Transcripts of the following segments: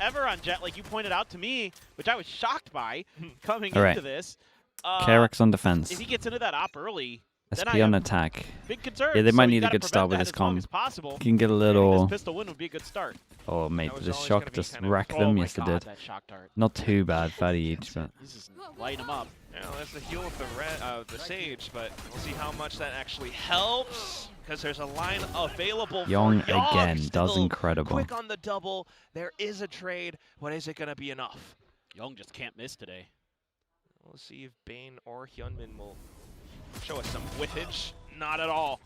ever on Jet, like you pointed out to me, which I was shocked by coming into this. KRX on defense. If he gets into that op early, SP on attack. big concern. Yeah, they might so need a good start with this comp. You can get a little. This pistol win would be a good start. Oh, mate, the shock just wrecked them. Yes, it did. Not too bad, 30 each, but. This is light them up. Yeah, that's the heal of the Sage, but we'll see how much that actually helps. Because there's a line available. Young for Young again still does incredible. Quick on the double. There is a trade. What is it going to be enough? Young just can't miss today. We'll see if Bane or Hyunmin will show us some whiffage. Not at all.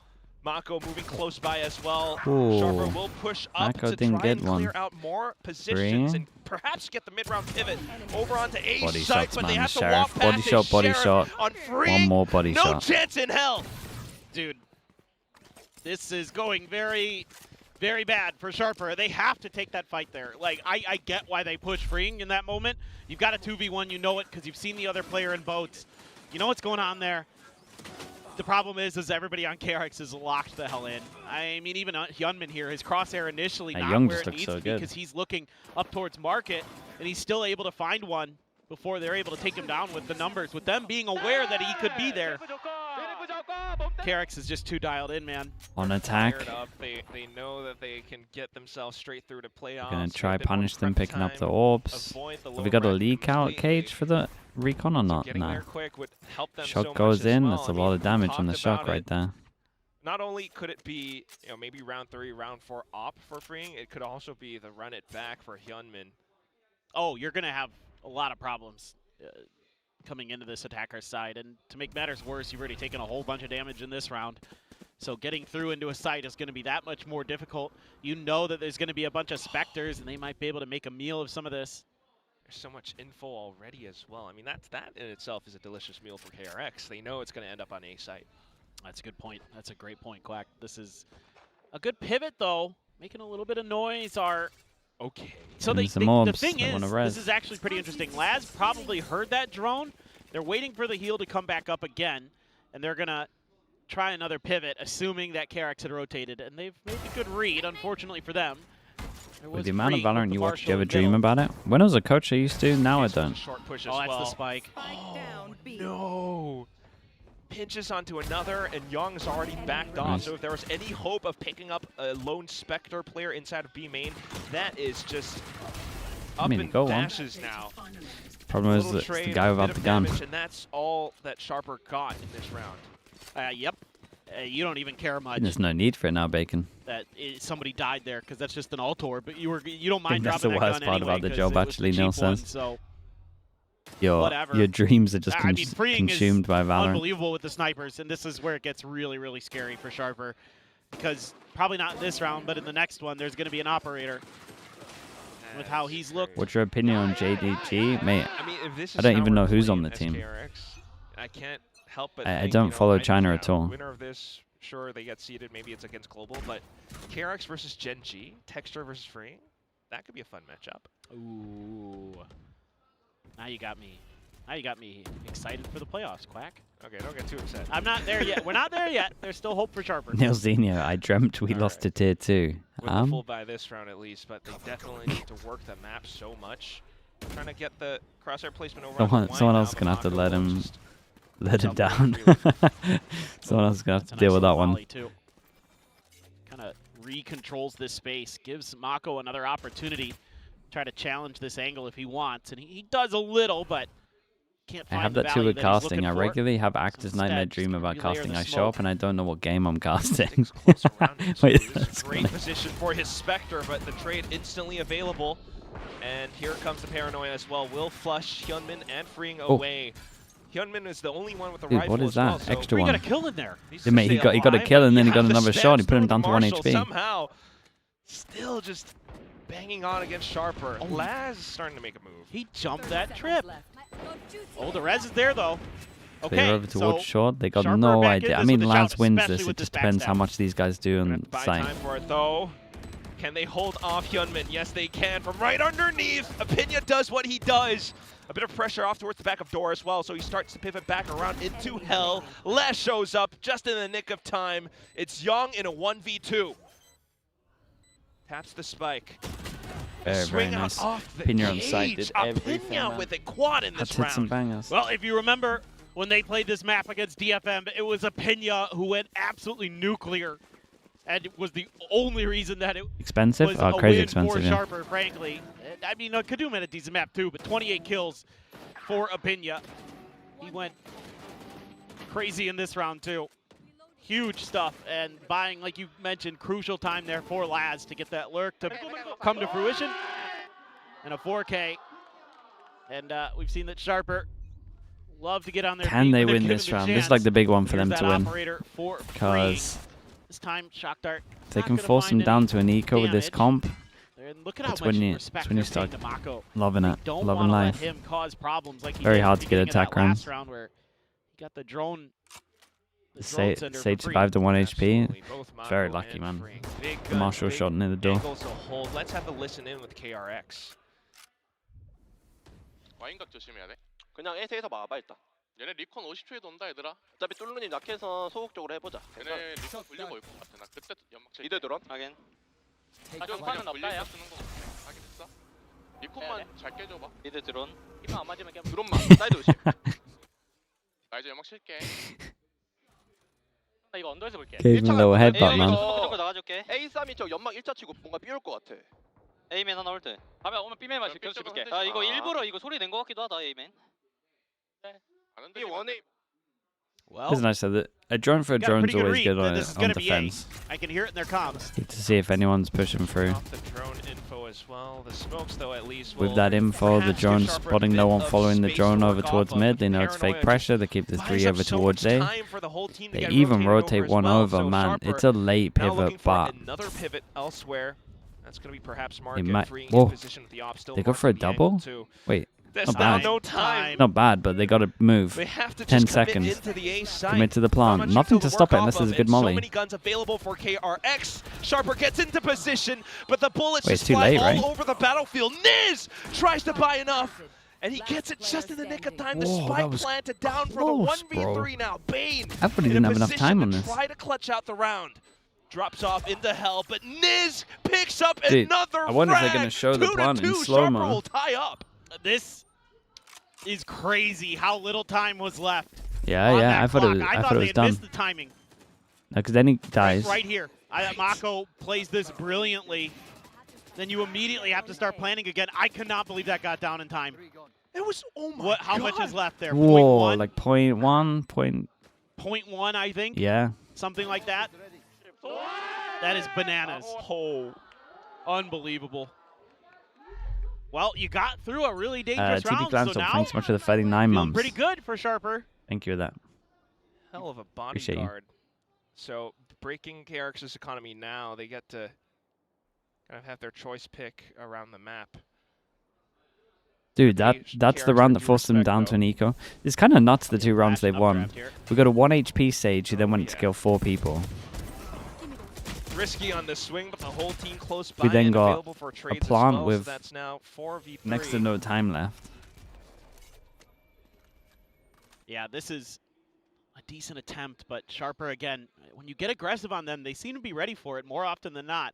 Mako moving close by as well. Ooh. Sharper will push up Mako to didn't try get and clear one. out more positions and perhaps get the mid-round pivot over onto A site, but they have to walk past Body shot, body shot. On free. One more body no shot. No chance in hell. Dude, this is going very, very bad for Sharper. They have to take that fight there. Like, I get why they push freeing in that moment. You've got a 2v1, you know it, because you've seen the other player in boats. You know what's going on there. The problem is everybody on KRX is locked the hell in. I mean, even Hyunmin here, his crosshair initially not Young where just it looks needs so to be good. because he's looking up towards market, and he's still able to find one before they're able to take him down with the numbers. With them being aware that he could be there, KRX is just too dialed in, man. On attack. They know that they can get themselves straight through to playoffs. Gonna try punish them picking up the orbs. Have we got a leak out cage for the recon or not? No. Shock goes in. That's a lot of damage on the shock right there. Not only could it be, maybe round 3, round 4 op for freeing, it could also be the run it back for Hyunmin. Oh, you're gonna have a lot of problems coming into this attacker's side, and to make matters worse, you've already taken a whole bunch of damage in this round. So getting through into a site is going to be that much more difficult. You know that there's going to be a bunch of Spectres, and they might be able to make a meal of some of this. There's so much info already as well. I mean, that in itself is a delicious meal for KRX. They know it's going to end up on A site. That's a good point. That's a great point, Quack. This is a good pivot, though. Making a little bit of noise. Okay. So the thing is, this is actually pretty interesting. Laz probably heard that drone. They're waiting for the heal to come back up again, and they're going to try another pivot, assuming that KRX had rotated, and they've made a good read, unfortunately for them. With the amount of Valorant you watch, do you ever dream about it? When I was a coach, I used to. Now I don't. Short push as that's well. the spike. Oh, no. Pinches onto another, and Young's already backed off. So if there was any hope of picking up a lone Spectre player inside of B main, that is just up and dashes now. Problem is that it's the guy without the gun. And that's all that Sharper got in this round. Yep. You don't even care much. There's no need for it now, Bacon. That somebody died there because that's just an Altor, but you don't mind dropping that gun That's the worst part about the job, actually, Neil says. So your dreams are just consumed by Valorant. Unbelievable with the snipers, and this is where it gets really, really scary for Sharper, because probably not in this round, but in the next one, there's going to be an operator. With how he's looked. What's your opinion on JDG, mate? I mean, if this is I don't even know who's on the team. KRX, I can't help but I don't follow China at all. Winner of this, sure, they get seeded. Maybe it's against Global, but KRX versus Gen G, Texture versus Free, that could be a fun matchup. Ooh. Now you got me. Now you got me excited for the playoffs, Quack. Okay, don't get too upset. I'm not there yet. We're not there yet. There's still hope for Sharper. Neil Zinho, I dreamt we lost to Tier 2. Full by this round at least, but they definitely need to work the map so much. Trying to get the crosshair placement over. Someone else is gonna have to let him down. Someone else is gonna have to deal with that one. Kind of recontrols this space, gives Mako another opportunity to try to challenge this angle if he wants, and he does a little, but can't find I have that too with casting. I regularly have Actor's Nightmare dream about casting. I show up and I don't know what game I'm casting. Wait, great position for his Spectre, but the trade instantly available. And here comes the paranoia as well. Will flush Hyunmin and freeing away. Hyunmin is the only one with the rifle. What is that? Well, so extra one. one. He got a kill in there. Yeah, mate, he got a kill and then he got another shot. He put him down to 1 HP. Somehow, still just banging on against Sharper. Laz is starting to make a move. He jumped that trip. Oh, the res is there, though. Okay, Clear over towards short. They got Sharper no back idea. in I this mean, with the Laz shout, wins especially this. with It this just depends how backstab. much these guys do on Buy site. time for it, though. Can they hold off Hyunmin? Yes, they can. From right underneath, Apinya does what he does. A bit of pressure off towards the back of door as well, so he starts to pivot back around into hell. Les shows up just in the nick of time. It's Young in a 1v2. Taps the spike. Very nice. Pinya on site did everything. With a quad in this Hit some round. bangers. Well, if you remember when they played this map against DFM, it was a Pinya who went absolutely nuclear, and it was the only reason that it expensive. was oh, a crazy win expensive. for Sharper, frankly. I mean, KIWOOM had a decent map too, but 28 kills for Pinya. He went crazy in this round too. Huge stuff, and buying, like you mentioned, crucial time there for Laz to get that lurk to come to fruition, and a 4K. And we've seen that Sharper love to get on their feet. Can they win this round? This is like the big one for them to win. Because this time, Shock Dart, if they can force them down to an eco with this comp, and look at that's how when much you, respect when you they're start paying to Mako. loving it, Don't loving let life. him cause problems like he Very did hard at to the get beginning of attack that rounds. last round where he got the drone. Sage survived the 1 HP. It's very lucky, man. The Marshall shot near the door. Let's have a listen in with KRX. 와인각 조심해야 돼. 그냥 A에서 막아봐 일단. 얘네 리콘 50초에 돈다 얘들아. 어차피 뚫루님 약해서 소극적으로 해보자. 얘네 리콘 불리고 올 것 같아. 나 그때 연막 칠. 미드 드론. 하긴. 사격판은 없다야. 쓰는 거. 하긴 했어. 리콘만 잘 깨줘봐. 미드 드론. 이만 안 맞으면 깨. 드론만. 사이드 50. 나 이제 연막 칠게. 나 이거 언더에서 볼게. Gave him a little headbutt, man. 나가줄게. A3이 저 연막 1차 치고 뭔가 삐올 것 같아. A맨 하나 올 때. 다음에 오면 B맨만 계속 쳐줄게. 아 이거 일부러 이거 소리 낸 것 같기도 하다 A맨. 네. 원에. Well, It's nice that a drone for a drone's always good on defense. I can hear it in their comms. Need to see if anyone's pushing through. With that info, the drone spotting no one following the drone over towards mid. They know it's fake pressure. They keep the 3 over towards A. They even rotate one over. Man, it's a late pivot, but they might. Whoa, they go for a double? Wait. Not bad. No time. Not bad, but they got to move. They have to 10 just seconds. Commit, Commit to the plant. Nothing to stop it unless there's a good molly. So many guns available for KRX. Sharper gets into position, but the bullets just too fly late, all right? over the battlefield. Niz tries to buy enough, and he gets it just in the nick of time. The spike planted down for the 1v3 now. Bane I thought he didn't have enough time on this. Try to clutch out the round. Drops off into hell, but Niz picks up Dude, another I wonder if they're frag. going to show the plant in 2-2. slow-mo. Sharper will tie up. This is crazy how little time was left. Yeah, on yeah. that I thought clock. it I thought was they had done. missed the timing. Because then he dies. Right here. Mako plays this brilliantly. Then you immediately have to start planning again. I cannot believe that got down in time. It was, oh my God. How much is left there? Whoa, 0.1? like 0.1. 0.1, I think. Yeah. Something like that. That is bananas. Oh, unbelievable. Well, you got through a really dangerous round, TP so now thanks so much for the 39 mums. pretty good for Sharper. Thank you for that. Hell of a Appreciate you. bodyguard. So breaking KRX's economy now, they get to kind of have their choice pick around the map. Dude, that's the round that forced them down to an eco. It's kind of nuts, the 2 rounds they've won. We got a 1 HP Sage who then went to kill 4 people. Risky on the swing, but the whole team close by. We then and got available for a trades plant as well, with so that's now 4v3. next to no time left. Yeah, this is a decent attempt, but Sharper, again, when you get aggressive on them, they seem to be ready for it more often than not.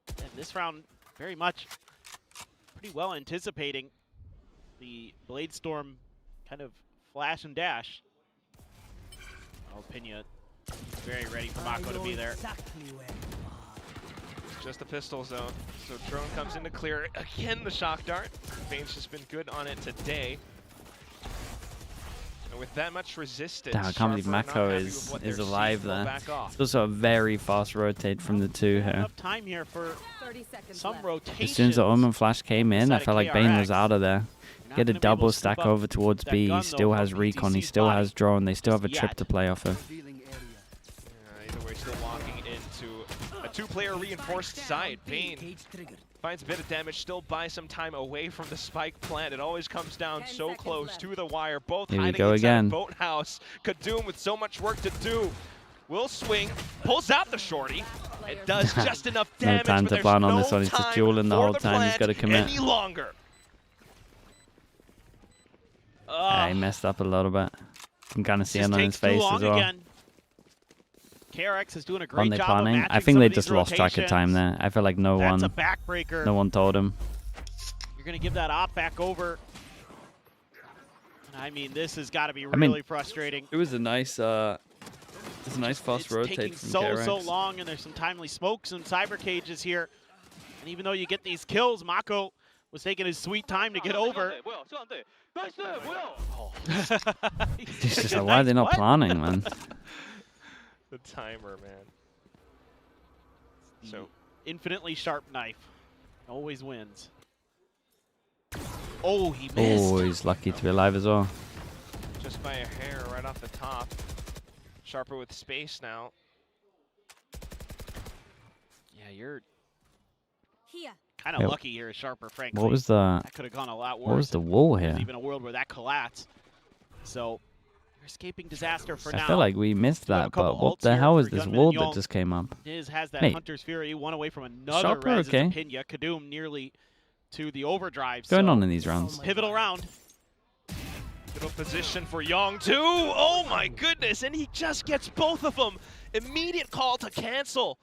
And this round, very much pretty well anticipating the Blade Storm kind of flash and dash. Oh, Pinya very ready for Mako to be there. Just the pistol zone. So drone comes in to clear it. Again, the shock dart. Bane's just been good on it today. And with that much resistance, Damn, I can't believe Mako is alive there. It's also a very fast rotate from the 2 here. Enough time here for some rotation. As soon as the Omen Flash came in, I felt like Bane was out of there. Get a double stack over towards B. He still has recon. He still has drone. They still have a trip to play off of. Either way, still walking into a 2-player reinforced side. Bane finds a bit of damage, still buys some time away from the spike plant. It always comes down so close to the wire. Both Here we hiding go inside again. a boathouse. KIWOOM with so much work to do. Will swing, pulls out the shorty. It does just enough damage. No time but to there's plan on no this one. He's just time dueling the for whole time. He's got to commit. any longer. He messed up a little bit. You can kind of see it Just on his takes too face long as well. again. KRX is doing a great On they job of planning? matching I think some they of these just lost track of time rotations. there. I feel like no That's a one backbreaker. told him. going to give that op back over. I mean, this has got to be really frustrating. It was a nice, fast rotate from KRX. So long, and there's some timely smokes and cyber cages here. And even though you get these kills, Mako was taking his sweet time to get over. Oh. It's just like, why are they not planning, man? The timer, man. So infinitely sharp knife always wins. Oh, he missed. Oh, he's lucky to be alive as well. Just by a hair right off the top. Sharper with space now. Yeah, you're kind of lucky here, Sharper, frankly. What was the... That could have gone a lot worse. What was the wall here? There's even a world where that collapsed. So, you're escaping disaster for now. I feel like we missed that, but what the hell is this wall that just came up? Niz has that Hunter's Fury, one away from another Sharper, res okay. Pinya. KIWOOM nearly to the overdrive. What's going on in these rounds? Pivotal round. Good position for Yong too. Oh my goodness, and he just gets both of them. Immediate call to cancel.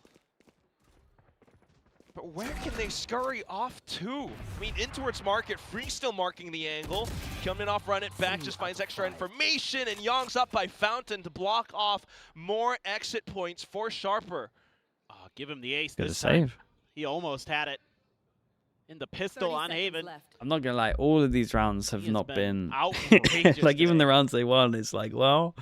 But where can they scurry off to? I mean, in towards market, Free still marking the angle. Coming off, run it back, just finds extra information, and Yong's up by Fountain to block off more exit points for Sharper. Give him the ace. Good this save. time. He almost had it. In the pistol on Haven. I'm not gonna lie, all of these rounds have not been outrageous like even today. the rounds they won. It's like, well,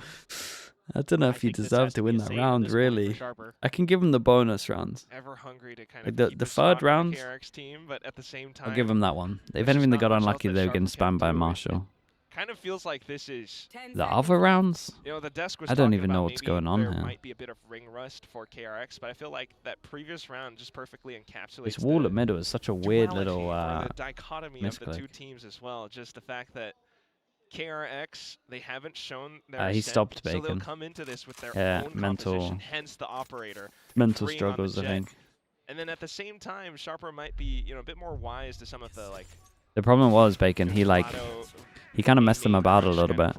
I don't know if you deserve to win that round, really. I can give them the bonus rounds. Ever hungry to kind Like of the third round, KRX team, but at the same time, I'll give them that one. If anything, they got unlucky. They were getting spammed by Marshall. Kind of feels like this is The other rounds, you know, the desk was I don't talking even know about what's maybe going on there here. might be a bit of ring rust for KRX, but I feel like that previous round just perfectly encapsulates this wall the at middle is such a weird duality little or the dichotomy of the two misclick. teams as well. Just the fact that KRX, they haven't shown their He ascent, stopped so they'll Bacon. come into this with their Yeah, own mental- composition, hence the operator. Mental Green on the struggles, I jet. think. And then at the same time, Sharper might be, you know, a bit more wise to some of the like. The problem was Bacon. He kind of messed them about a little bit.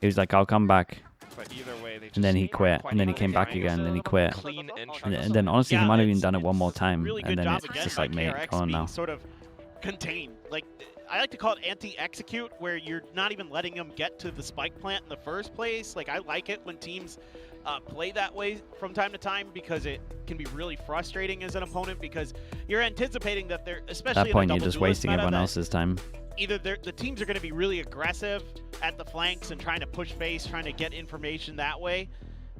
He was like, "I'll come back," But either way, they and then he just quit, quite and then he able came to back find again, and then he quit. clean entrance. And then honestly, he might have even done it one more it's time, really and good then job it's again just by like, mate, KRX go on being now. sort of contained. Like, I like to call it anti-execute, where you're not even letting them get to the spike plant in the first place. Like, I like it when teams play that way from time to time, because it can be really frustrating as an opponent, because you're anticipating that they're, especially At that point, in a you're just double duelist wasting meta, everyone that else's time. either the teams are going to be really aggressive at the flanks and trying to push base, trying to get information that way.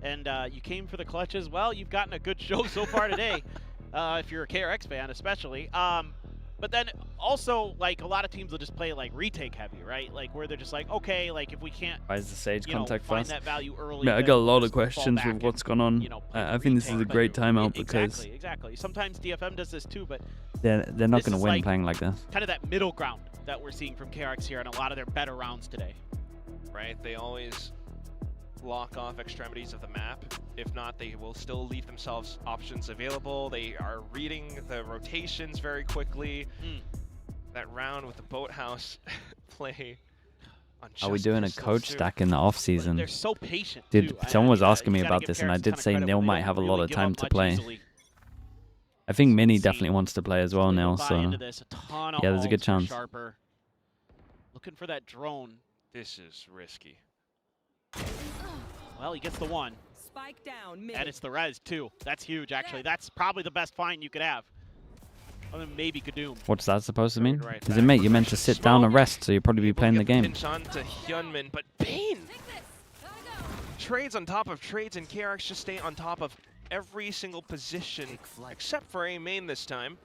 And you came for the clutches. Well, you've gotten a good show so far today, if you're a KRX fan especially. But then also, like, a lot of teams will just play like retake heavy, right? Like, where they're just like, okay, like if we can't, Why is the Sage you know, contact find fast? that value early. Yeah, I then got a we'll lot of just fall questions back with what's and, gone on. you know, play I think this is a retake. great timeout because Exactly. Sometimes DFM does this too, but they're not this going to is win like playing like this. kind of that middle ground that we're seeing from KRX here in a lot of their better rounds today. Right, they always lock off extremities of the map. If not, they will still leave themselves options available. They are reading the rotations very quickly. That round with the boathouse play. Are we doing a coach stack in the off season? They're so patient. Dude, too. someone was asking me you gotta about give this, and I KRX did ton of say credit Neil when they might don't have a really lot of give time up to much play. easily. I think Mini definitely wants to play as well now, Buy so into this. A ton of yeah, there's a good ults for chance. Sharper. Looking for that drone. This is risky. Well, he gets the one. Spike down, mid. And it's the res, too. That's huge, actually. That's probably the best find you could have. Other than maybe KIWOOM. What's that supposed to mean? Right Is it, mate, you're meant to sit down and rest, so you'll probably be playing the game. Pinch on to Hyunmin, but Bane trades on top of trades, and KRX just stay on top of every single position except for A main this time.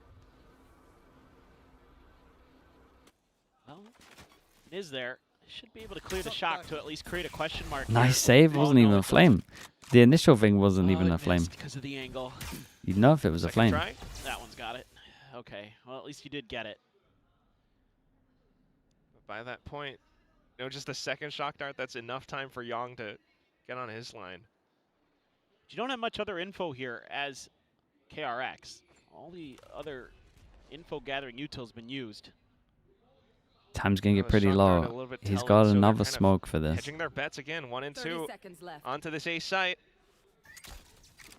Well, it is there. Should be able to clear the shock to at least create a question mark. Nice here. save. It wasn't even no, a it flame. The initial thing wasn't doesn't. even Oh, a it flame. missed because of the angle. You'd know if it was a Second flame. try. That one's got it. Okay. Well, at least you did get it. But by that point, you know, just the second shock dart, that's enough time for Yong to get on his line. You don't have much other info here as KRX. All the other info gathering util's been used. Time's going to get The pretty shock dart a low. little bit He's telling, got so they're another kind of smoke for this. Hedging their bets again, 1 and 30 2 seconds left. onto this A site.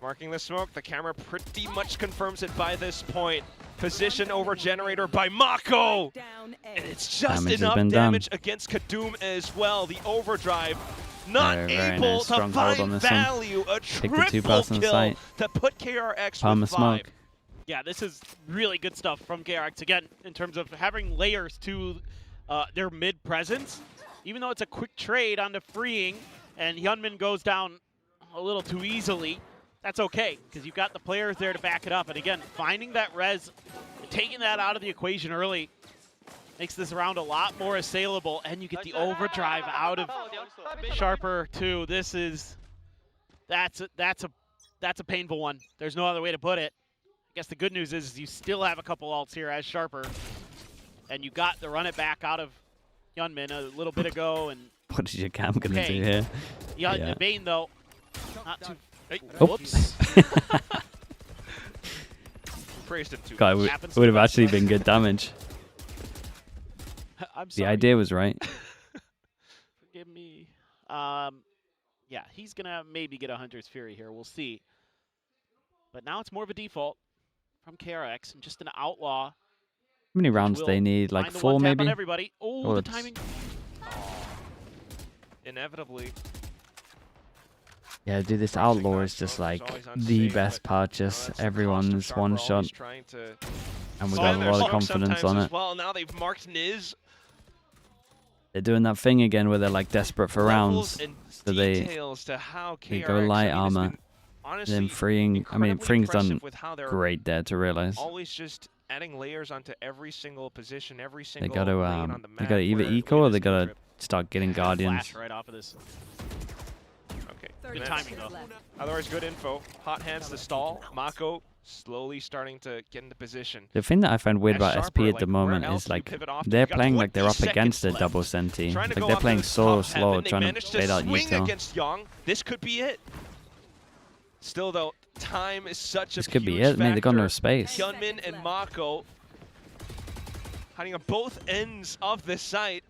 Marking the smoke, the camera pretty much confirms it by this point. Position over generator by Mako. And it's just Damage enough damage against KIWOOM as well. The overdrive not very able nice. to Strong hold on find this value. one. A Take the triple 2-person kill site. to put KRX Palm with of smoke. 5. Yeah, this is really good stuff from KRX, again, in terms of having layers to their mid presence. Even though it's a quick trade onto freeing, and Hyunmin goes down a little too easily, that's okay, because you've got the players there to back it up. And again, finding that res, taking that out of the equation early, makes this round a lot more assailable, and you get the overdrive out of Sharper too. This is, that's a painful one. There's no other way to put it. I guess the good news is you still have a couple ults here as Sharper, and you got the run it back out of Hyunmin a little bit ago. And what is your cam gonna do here? Yeah, Bane though, not too. Whoops. Praised him too. God, it would have actually been good damage. I'm sorry. The idea was right. Forgive me. Yeah, he's gonna maybe get a Hunter's Fury here. We'll see. But now it's more of a default from KRX and just an outlaw. How many rounds do they need? Like 4 maybe? Everybody. Oh, the timing. Inevitably. Yeah, dude, this outlaw is just like the best purchase. Everyone's one shot, and we got a lot of confidence on it. Well, now they've marked Niz. They're doing that thing again where they're like desperate for rounds, so they go light armor. Then freeing, I mean, freeing's done great there to realize. Always just adding layers onto every single position, every single. They gotta either eco or they gotta start getting guardians. Flash right off of this. Okay. Good timing though. Otherwise, good info. Hot hands to stall. Mako slowly starting to get into position. The thing that I find weird about SP at the moment is like they're playing like they're up against a double senti. Like they're playing so slow, trying to fade out Yuto. Against Young. This could be it. Still though, time is such a This could be it. Mate, they got no space. Hyunmin and Mako hiding on both ends of the site.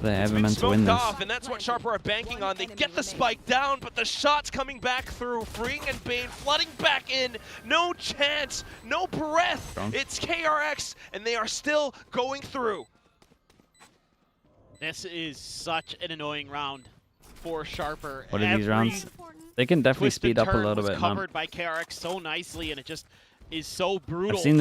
They're ever meant to win this. And that's what Sharper are banking on. They get the spike down, but the shot's coming back through. Freeing and Bane flooding back in. No chance, no breath. It's KRX, and they are still going through. This is such an annoying round for Sharper. What are these rounds? They can definitely speed up a little bit, man. Covered by KRX so nicely, and it just is so brutal. I've seen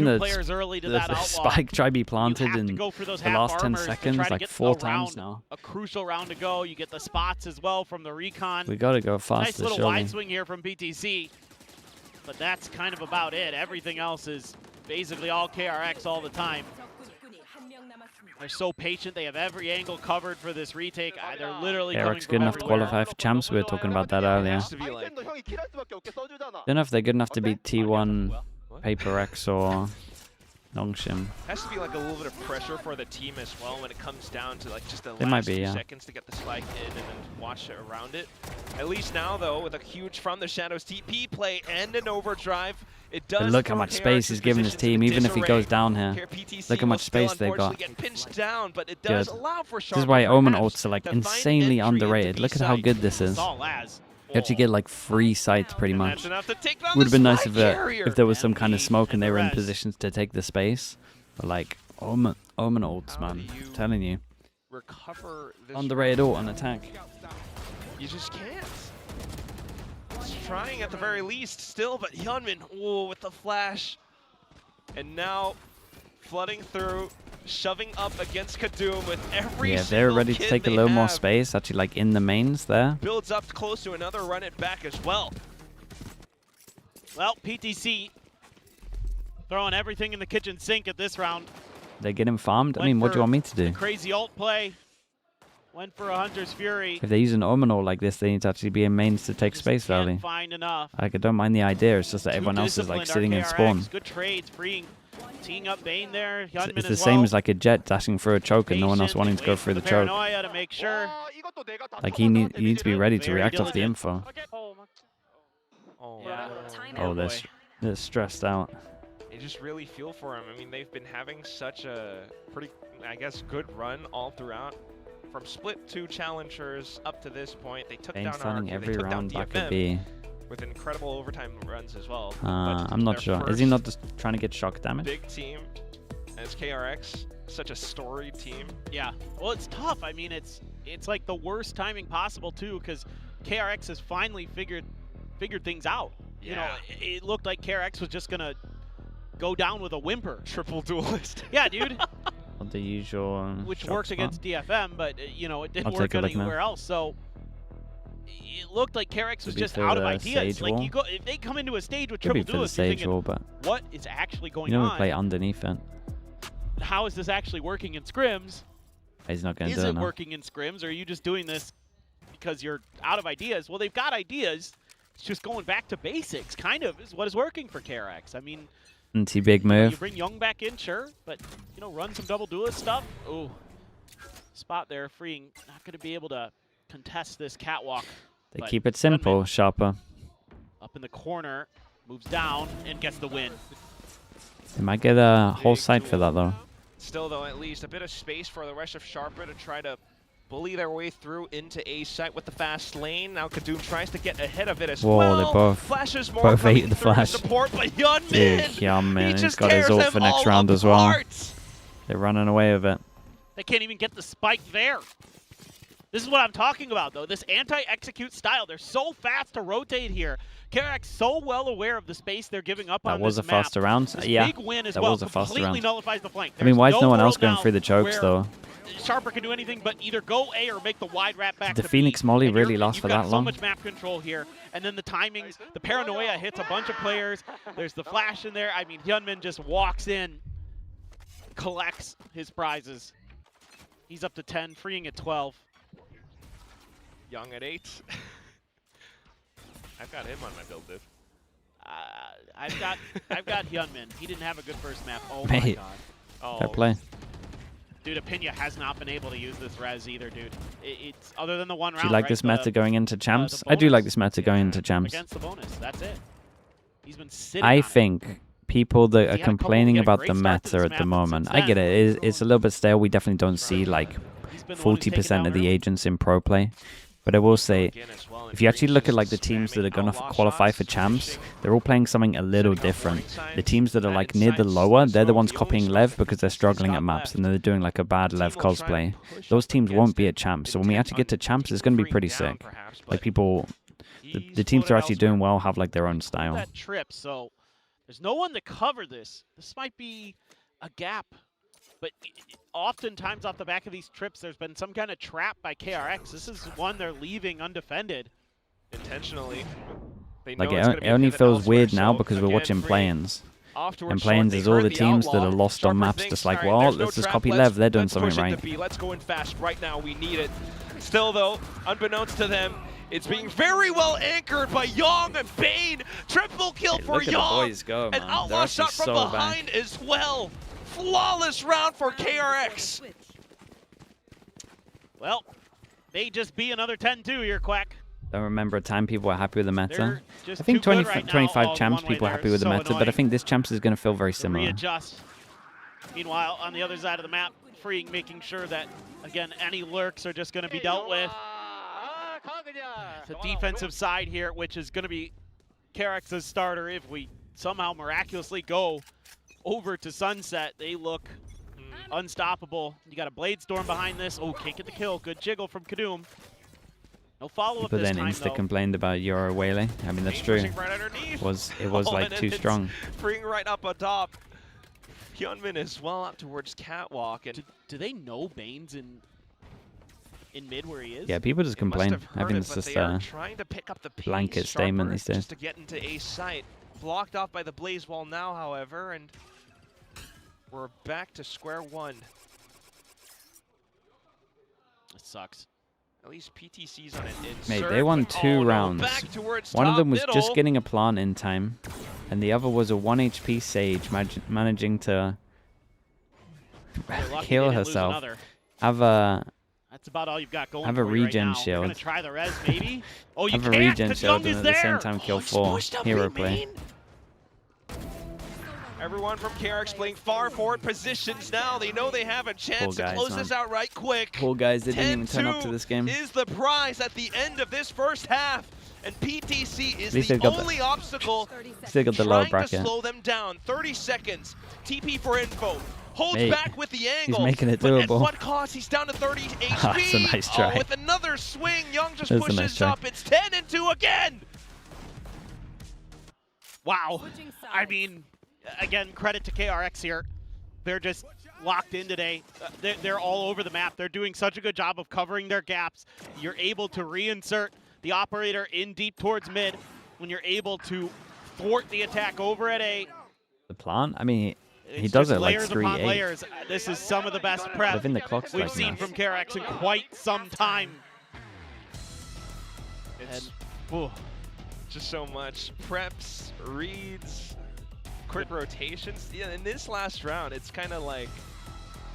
the players early to that spike try be planted in the last 10 seconds, like 4 times now. A crucial round to go. You get the spots as well from the recon. We gotta go faster. Nice little wide swing here from PTC, but that's kind of about it. Everything else is basically all KRX all the time. They're so patient. They have every angle covered for this retake. They're literally coming KRX good enough to qualify for champs. We were talking about that earlier. Don't know if they're good enough to beat T1, Paper X, or Nongshim. Has to be like a little bit of pressure for the team as well when it comes down to like just the It might last be, 2 seconds to get the spike in and then watch it around it. At least now though, with a huge from the Shadows TP play and an overdrive, it does. But look how much space he's giving his team, even if he goes down here. Look how much space they've got. Down, but it does allow for this is why Omen ults are like insanely underrated. Look at how good this is. You actually get like 3 sites pretty much. Would have been nice if there was some kind of smoke and they were in positions to take the space. But like Omen ults, man, I'm telling you. Underrated ult on attack. You just can't. He's trying at the very least still, but Hyunmin, ooh, with the flash. And now flooding through, shoving up against KIWOOM with every Yeah, they're ready to take a little more space, actually like in the mains there. Builds up close to another run it back as well. Well, PTC throwing everything in the kitchen sink at this round. They get him farmed? I mean, what do you want me to do? Crazy ult play. Went for a Hunter's Fury. If they use an Omen ult like this, they need to actually be in mains to take space early. Find enough. Like, I don't mind the idea, it's just that everyone else is like sitting in spawn. Good trades, freeing, teeing up Bane there. It's the same as like a Jet dashing through a choke and no one else wanting to go through the choke. To make sure. Like he needs to be ready to react off the info. Oh, they're stressed out. You just really feel for him. I mean, they've been having such a pretty, I guess, good run all throughout. From split 2 challengers up to this point, they took down starting Arc, every they took round down back at DFM. B. with incredible overtime runs as well. I'm not sure. Is he not just trying to get shock damage? Big team as KRX, such a storied team. Yeah, well, it's tough. I mean, it's like the worst timing possible too, because KRX has finally figured things out. Yeah. You know, it looked like KRX was just gonna go down with a whimper. Triple duelist. Yeah, dude. The usual. Which works against DFM, but you know, it didn't work anywhere else. So it looked like KRX was just out of ideas. Like you go, if they come into a stage with triple duelists, you're thinking, what is actually going on? You don't play underneath it. How is this actually working in scrims? He's not going to do it. Is it working in scrims, or are you just doing this because you're out of ideas? Well, they've got ideas. It's just going back to basics, kind of, is what is working for KRX. I mean, big move. You bring Young back in, sure, but you know, run some double duelist stuff. Ooh, spot there, freeing. Not going to be able to contest this catwalk. They keep it simple, Sharper. Up in the corner, moves down and gets the win. They might get a whole side for that though. Still, though, at least a bit of space for the rest of Sharper to try to bully their way through into A site with the fast lane. Now KIWOOM tries to get ahead of it as well. They both Flashes more ate the flash. Support, but Hyunmin, dude, Hyunmin, he's got his ult for next round as well. They're running away with it. They can't even get the spike there. This is what I'm talking about, though. This anti-execute style. They're so fast to rotate here. KRX so well aware of the space they're giving up on this map. That was a faster round. Yeah, big win as that well. was a faster round. Completely nullifies the flank. I mean, why is no one else going through the chokes, though? Sharper can do anything but either go A or make the wide wrap back. Did to the Phoenix B, Molly really last for that long? So much map control here, and then the timings, the paranoia hits a bunch of players. There's the flash in there. I mean, Hyunmin just walks in, collects his prizes. He's up to 10, freeing at 12. Young at 8. I've got him on my build, dude. I've got Hyunmin. He didn't have a good first map. Oh my god. Oh. Fair play. Dude, Apinya has not been able to use this res either, dude. It's other than the one round. Do you like this meta going into champs? I do like this meta going into champs. Against the bonus, that's it. He's been sitting. I think people that are complaining about the meta at the moment, I get it. It's a little bit stale. We definitely don't see like 40% of the agents in pro play. But I will say, if you actually look at like the teams that are going to qualify for champs, they're all playing something a little different. The teams that are like near the lower, they're the ones copying Lev because they're struggling at maps and they're doing like a bad Lev cosplay. Those teams won't be at champs. So when we actually get to champs, it's going to be pretty sick. Like people, the teams that are actually doing well have like their own style. That trip, so there's no one to cover this. This might be a gap. But oftentimes off the back of these trips, there's been some kind of trap by KRX. This is one they're leaving undefended. Intentionally. Like it only feels weird now because we're watching Playins. And Playins is all the teams that are lost on maps just like, well, let's just copy Lev, they're doing something right. Let's go in fast right now, we need it. Still though, unbeknownst to them, it's being very well anchored by Young and Bane. Triple kill for Young. An outlaw shot from behind as well. Flawless round for KRX. Well, may just be another 10-2 here, Quack. Don't remember a time people were happy with the meta. I think 25 champs people are happy with the meta, but I think this champs is going to feel very similar. Readjust. Meanwhile, on the other side of the map, freeing, making sure that, again, any lurks are just going to be dealt with. The defensive side here, which is going to be KRX's starter if we somehow miraculously go over to Sunset. They look unstoppable. You got a Blade Storm behind this. Oh, can't get the kill. Good jiggle from KIWOOM. No follow-up this time, though. But then Insta complained about Euro Whaley. I mean, that's true. It was like too strong. Freeing right up atop. Hyunmin is well up towards Catwalk. And do they know Bane's in mid where he is? Yeah, people just complain. I think it's just a blanket statement these days. Just to get into A site. Blocked off by the Blaze Wall now, however, and we're back to square one. It sucks. At least PTC's on an insert. Mate, they won 2 rounds. One of them was just getting a plant in time, and the other was a 1 HP Sage managing to kill herself. That's about all you've got going. Have a regen shield. Gonna try the res, maybe. Oh, you have a regen shield and at the same time kill 4. Hero play. Everyone from KRX playing far forward positions now. They know they have a chance to close this out right quick. Poor guys, they didn't even turn up to this game. Is the prize at the end of this first half. And PTC is the only obstacle still got the lower trying bracket. to slow them down. 30 seconds. TP for info. Holds back with the angle. He's making it but doable. at what cost? He's down to 30 HP. That's a nice try. Oh, with another swing, Young just That's a pushes nice try. up. It's 10-2 again. Wow. I mean, again, credit to KRX here. They're just locked in today. They're all over the map. They're doing such a good job of covering their gaps. You're able to reinsert the operator in deep towards mid when you're able to thwart the attack over at A. The plant? I mean, he does it like layers upon 3-8. layers. This is some of the best prep Within the clock we've strike seen now. from KRX in quite some time. It's Ooh. just so much. Preps, reads, quick rotations. Yeah, in this last round, it's kind of like,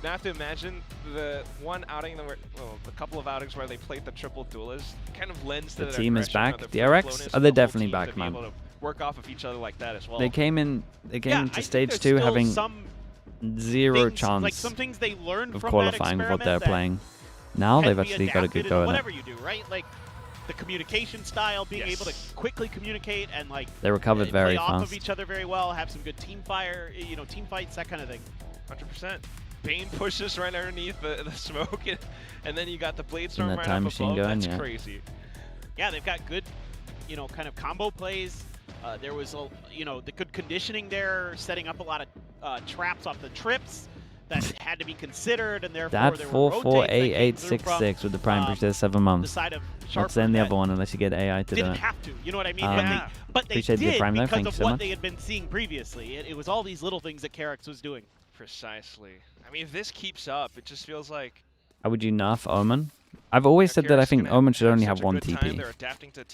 you have to imagine the one outing, the couple of outings where they played the triple duelist kind of lends to The team is aggression, back. or The flowness RX, of they're the whole definitely team back, to be man. able to work off of each other like that as well. They came in. They came Yeah, into I stage think 2 there's having still some zero things, chance like some things they learned of from qualifying that with what they're experiment playing. Now that they've can be actually got a adapted good into go at whatever it. you do, right? Like the communication style, being able to quickly communicate and like They recovered very play off of fast. each other very well, have some good team fire, team fights, that kind of thing. 100%. Bane pushes right underneath the smoke, and then you got the Blade Storm that right time up machine above. going, That's yeah. crazy. Yeah, they've got good, kind of combo plays. There was, the good conditioning there, setting up a lot of traps off the trips that had to be considered, and therefore That there were rotates that came through from 448866 with the prime push there 7 the months. side of Let's Sharper end the that other one unless you get AI to do didn't it. have to, you know what I mean? But they Appreciate the did prime there, because thank you of so what much. they had been seeing previously. It was all these little things that KRX was doing. Precisely. I mean, if this keeps up, it just feels like How would you nerf Omen? I've always said that I think Omen should only have 1 TP.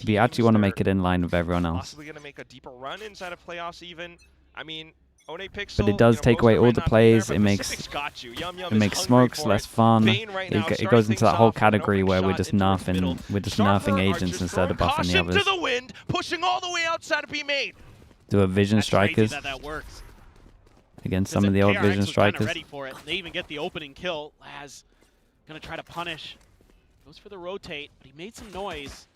If you actually want to make it in line with everyone else. Possibly going to make a deeper run inside of playoffs even. I mean, One Pixel, But it does take away all the plays. It makes smokes less fun. It goes into that whole category where we're just nerfing agents instead of buffing the others. To the wind, pushing all the way outside of B-main. Do a Vision Strikers That works. against some of the old KRX Vision was Strikers. ready for it. They even get the opening kill. Laz gonna try to punish. Goes for the rotate, but he made some noise.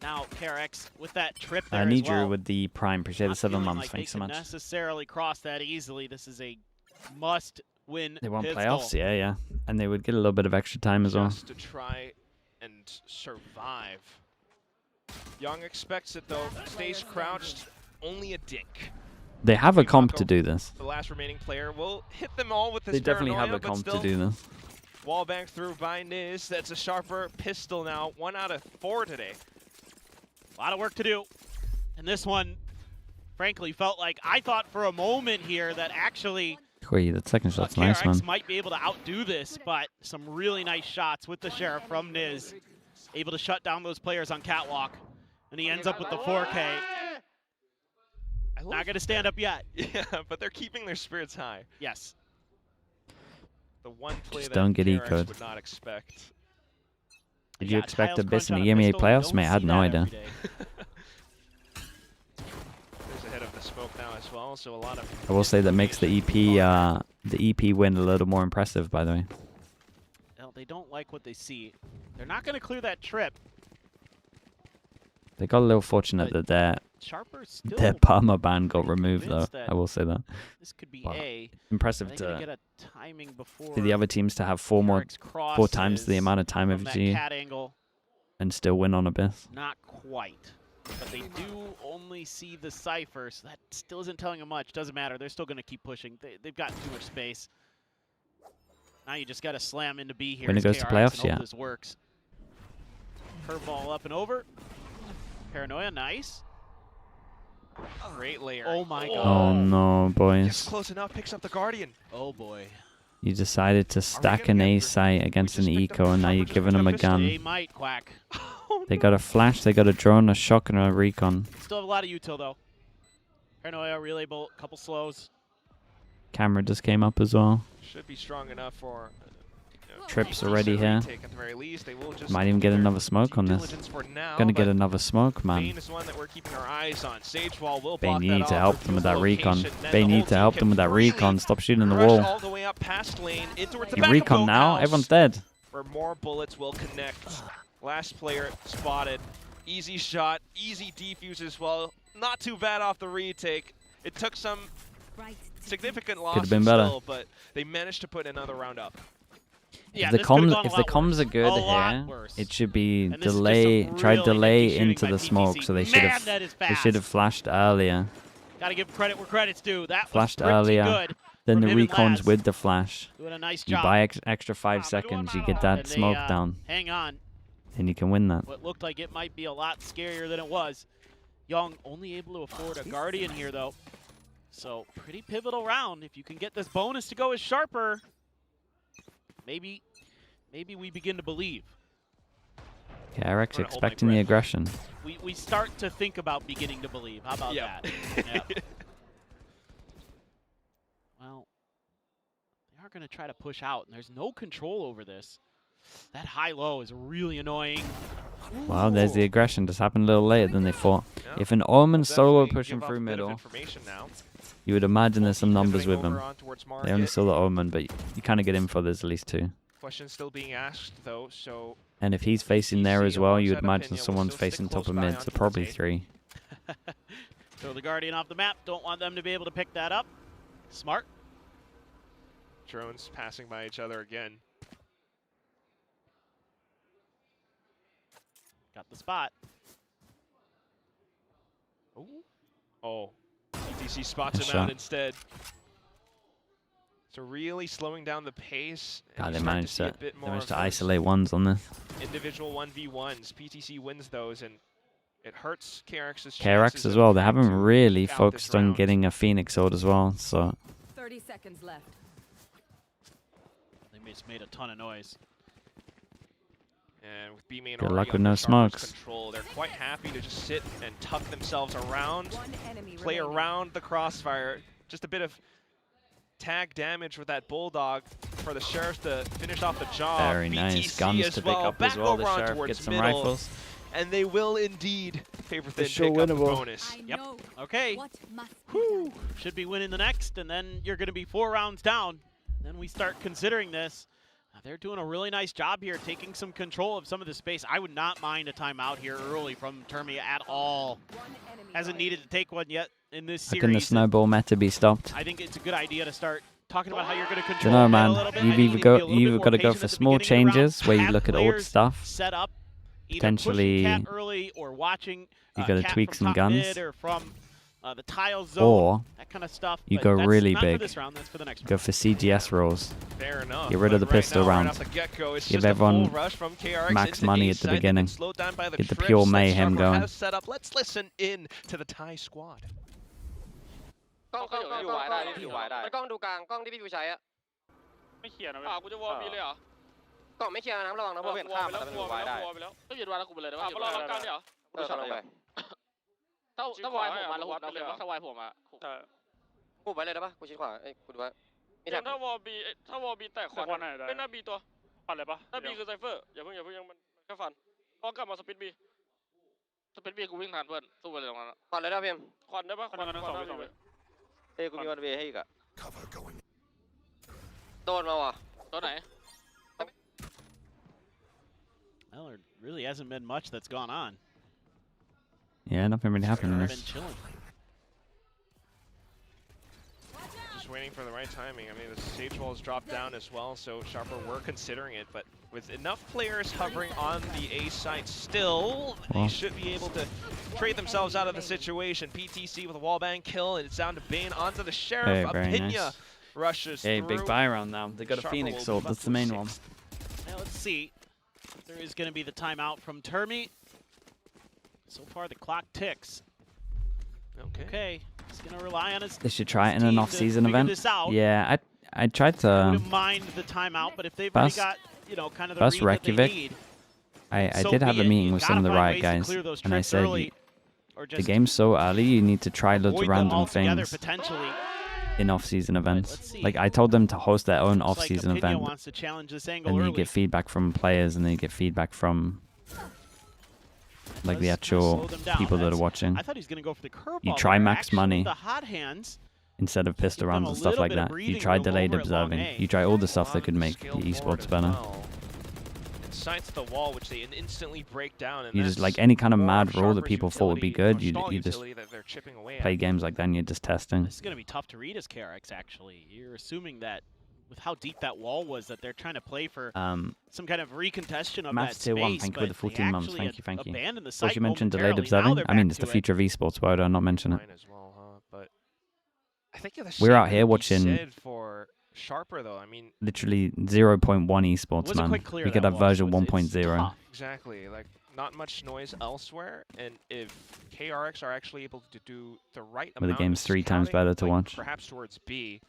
Now KRX with that trip there as Nidru well. with the prime. Appreciate the Not 7 feeling months. like Thanks so they much. can necessarily cross that easily. This is a must-win. They want pistol. playoffs, yeah. And they would get a little bit of extra time as well. Just to try and survive. Young expects it though. Stays crouched. Only a dink. They have a comp to do this. The last remaining player will hit them all with this They definitely have paranoia, a but comp to still do this. Wallbang through by Niz. That's a sharper pistol now. 1 out of 4 today. A lot of work to do. And this one, frankly, felt like I thought for a moment here that actually Wait, that second shot's nice, KRX man. might be able to outdo this, but some really nice shots with the Sheriff from Niz. Able to shut down those players on Catwalk. And he ends up with the 4K. Not going to stand up yet. Yeah, but they're keeping their spirits high. Yes. The one play Just that don't get KRX eco'd. would not expect. Did you expect Tiles Abyss in crunch the on a EMEA pistol, playoffs? don't Mate, I had see no that idea. every day. There's ahead of the smoke now as well, so a lot of... I will say that makes the EP win a little more impressive, by the way. Well, they don't like what they see. They're not going to clear that trip. They got a little fortunate that Sharper's still their Parma ban got removed, though. convinced that I will say that. this could be Wow. A. Impressive Are they gonna to get a timing before for the other teams to have four KRX times the amount of time crosses of from that G cat angle? and still win on Abyss. Not quite. But they do only see the Cypher, so that still isn't telling them much. Doesn't matter. They're still going to keep pushing. They've got too much space. Now you just got to slam into B here. When it as goes to KRX playoffs, and hope yeah. this works. Curveball up and over. Paranoia, nice. Great layer. Oh my god. Oh no, Gets boys. close enough, picks up the Guardian. Oh boy. You decided to stack an A site against an eco, and now you're giving them a They gun. might quack. They got a flash, they got a drone, a shock, and a recon. Still have a lot of util though. Paranoia, relay bolt, couple slows. Camera just came up as well. Should be strong enough for... Trips already here. At the very least. They will just Might even get another smoke on this. diligence for now, Gonna get but another smoke, man. Bane is one that we're keeping our eyes on. Sagewall will Bane, block you that need to off, help them with that remove recon. location, then Bane, the you whole need to team help can them with that freely recon. Stop shooting the rush wall. all the way up past lane, in towards the You back of recon now? Boathouse, Everyone's dead. where more bullets will connect. Last player spotted. Easy shot, easy defuse as well. Not too bad off the retake. It took some significant losses still, but they managed to put another round up. Yeah, if the comms are good here, it should be try delay into the smoke, so they should have flashed earlier. Gotta give credit where credit's due. That flashed was earlier. good. Then the recons with the flash. Doing a nice You job. buy extra 5 seconds, you get that smoke down, Hang on. and you can win that. What looked like it might be a lot scarier than it was. Young only able to afford a Guardian here, though. So, pretty pivotal round. If you can get this bonus to go as sharper, maybe we begin to believe. KRX expecting the aggression. We start to think about beginning to believe. How about that? Yep. Well, they are going to try to push out, and there's no control over this. That high-low is really annoying. Wow, there's the aggression. Just happened a little later than they thought. Yeah. If an Omen solo pushing through middle, you would imagine there's some numbers with him. They only saw the Omen, but you kind of get info there's at least 2. Question still being asked, though, so... And if he's facing there as well, you would imagine someone's facing top of mid, so probably 3. Throw the Guardian off the map. Don't want them to be able to pick that up. Smart. Drones passing by each other again. Got the spot. Oh. PTC spots him out instead. So really slowing down the pace. God, they managed to isolate ones on this. Individual 1v1s. PTC wins those, and it hurts KRX's KRX as well. They haven't really focused on getting a Phoenix Sword as well, so... 30 seconds left. They just made a ton of noise. And with B main good luck with no smokes. Control, they're quite happy to just sit and tuck themselves around, play around the crossfire. Just a bit of tag damage with that Bulldog for the Sheriff to finish off the job. Very nice. Guns to pick up as well. The Sheriff gets some rifles. And they will indeed favor thin pick up the bonus. Yep. Okay. Whew. Should be winning the next, and then you're going to be 4 rounds down. Then we start considering this. They're doing a really nice job here, taking some control of some of the space. I would not mind a timeout here early from Termi at all. Hasn't needed to take one yet in this series. How can the snowball meta be stopped? I think it's a good idea to start talking about how you're going to control. I don't know, man. You've either got to go for small changes where you look at ult stuff. Set up, potentially early or watching. You got to tweak some guns. Or from the tile zone, or that kind of stuff. You go really not big. For this round, that's for the next go for CGS rolls. Fair enough. Get rid of the pistol round. Give everyone max money at the beginning. Get the pure mayhem going. Let's listen in to the Thai squad. กล้องอยู่วายได้อยู่วายได้กล้องดูกลางกล้องที่พี่ฟิวใช้อะไม่เคลียร์นะกูจะวอลบีเลยเหรอกล้องไม่เคลียร์นะระวังนะพวกเห็นข้ามมันอยู่วายได้ก็หยุดวายแล้วกูไปเลยได้ป่ะมาลองกลางดิเหรอกูช็อตลงไปถ้าวายผมมาแล้วผมเลยว่าถ้าวายผมมากูไปเลยได้ป่ะกูชิดขวาเอ้ยกูดูว่าถ้าวอลบีแตกควันเป็นหน้าบีตัวปัดเลยป่ะหน้าบีคือไซเฟอร์อย่าเพิ่งยังมันแค่ฟันพอกลับมาสปิดบีกูวิ่งทันเพื่อนสู้ไปเลยตรงนั้นควันเลยได้พี่ควันได้ป่ะควันได้ป่ะเอ้ยกูมีวันเวให้อีกอะโดนมาว่ะโดนไหน Well, there really hasn't been much that's gone on. Yeah, nothing really happened. Been chilling. Just waiting for the right timing. I mean, the stage walls dropped down as well, so Sharper were considering it, but with enough players hovering on the A site still, they should be able to trade themselves out of the situation. PTC with a wallbang kill, and it's down to Bane onto the Sheriff. Apinya rushes through. Big buy round now. They got a Phoenix Sword. That's the main one. Now let's see. There is going to be the timeout from Termi. So far, the clock ticks. Okay. He's going to rely on his. They should try it in an off-season event. Yeah, I tried to. I wouldn't mind the timeout, but if they've already got, you know, kind of the read that they need, I did have a meeting with some of the Riot guys, and I said, the game's so early, you need to try loads of random things in off-season events. Like, I told them to host their own off-season event, and you get feedback from players, and then you get feedback from, like, the actual people that are watching. I thought he was going to go for the curveball. You try max money the hot hands, instead of pistol rounds and stuff like that. You try delayed observing. You try all the stuff that could make the esports better. inside to the wall, which they instantly break down. And You just like any kind of mad rule that Sharper's people thought would be good. You just that they're chipping away play at. games like that and you're just testing. This is going to be tough to read as KRX, actually. You're assuming that with how deep that wall was, that they're trying to play for some kind of recontestation of Maps that tier 1, space, thank you for the 14 months. Thank you, thank you. The Of site course, you mentioned delayed momentarily. observing. Now I mean, they're it's the back to future of esports. Why would I not mention it? Mine as well, huh? But I think the We're same out here could be watching said for Sharper, though. I mean, literally 0.1 esports, Wasn't man. quite clear We that could have was, version so it's 1.0. tough. exactly. Like, not much noise elsewhere. And if KRX are actually able to do the right Where the amount game's of 3 times scouting, better to like, watch. perhaps towards B,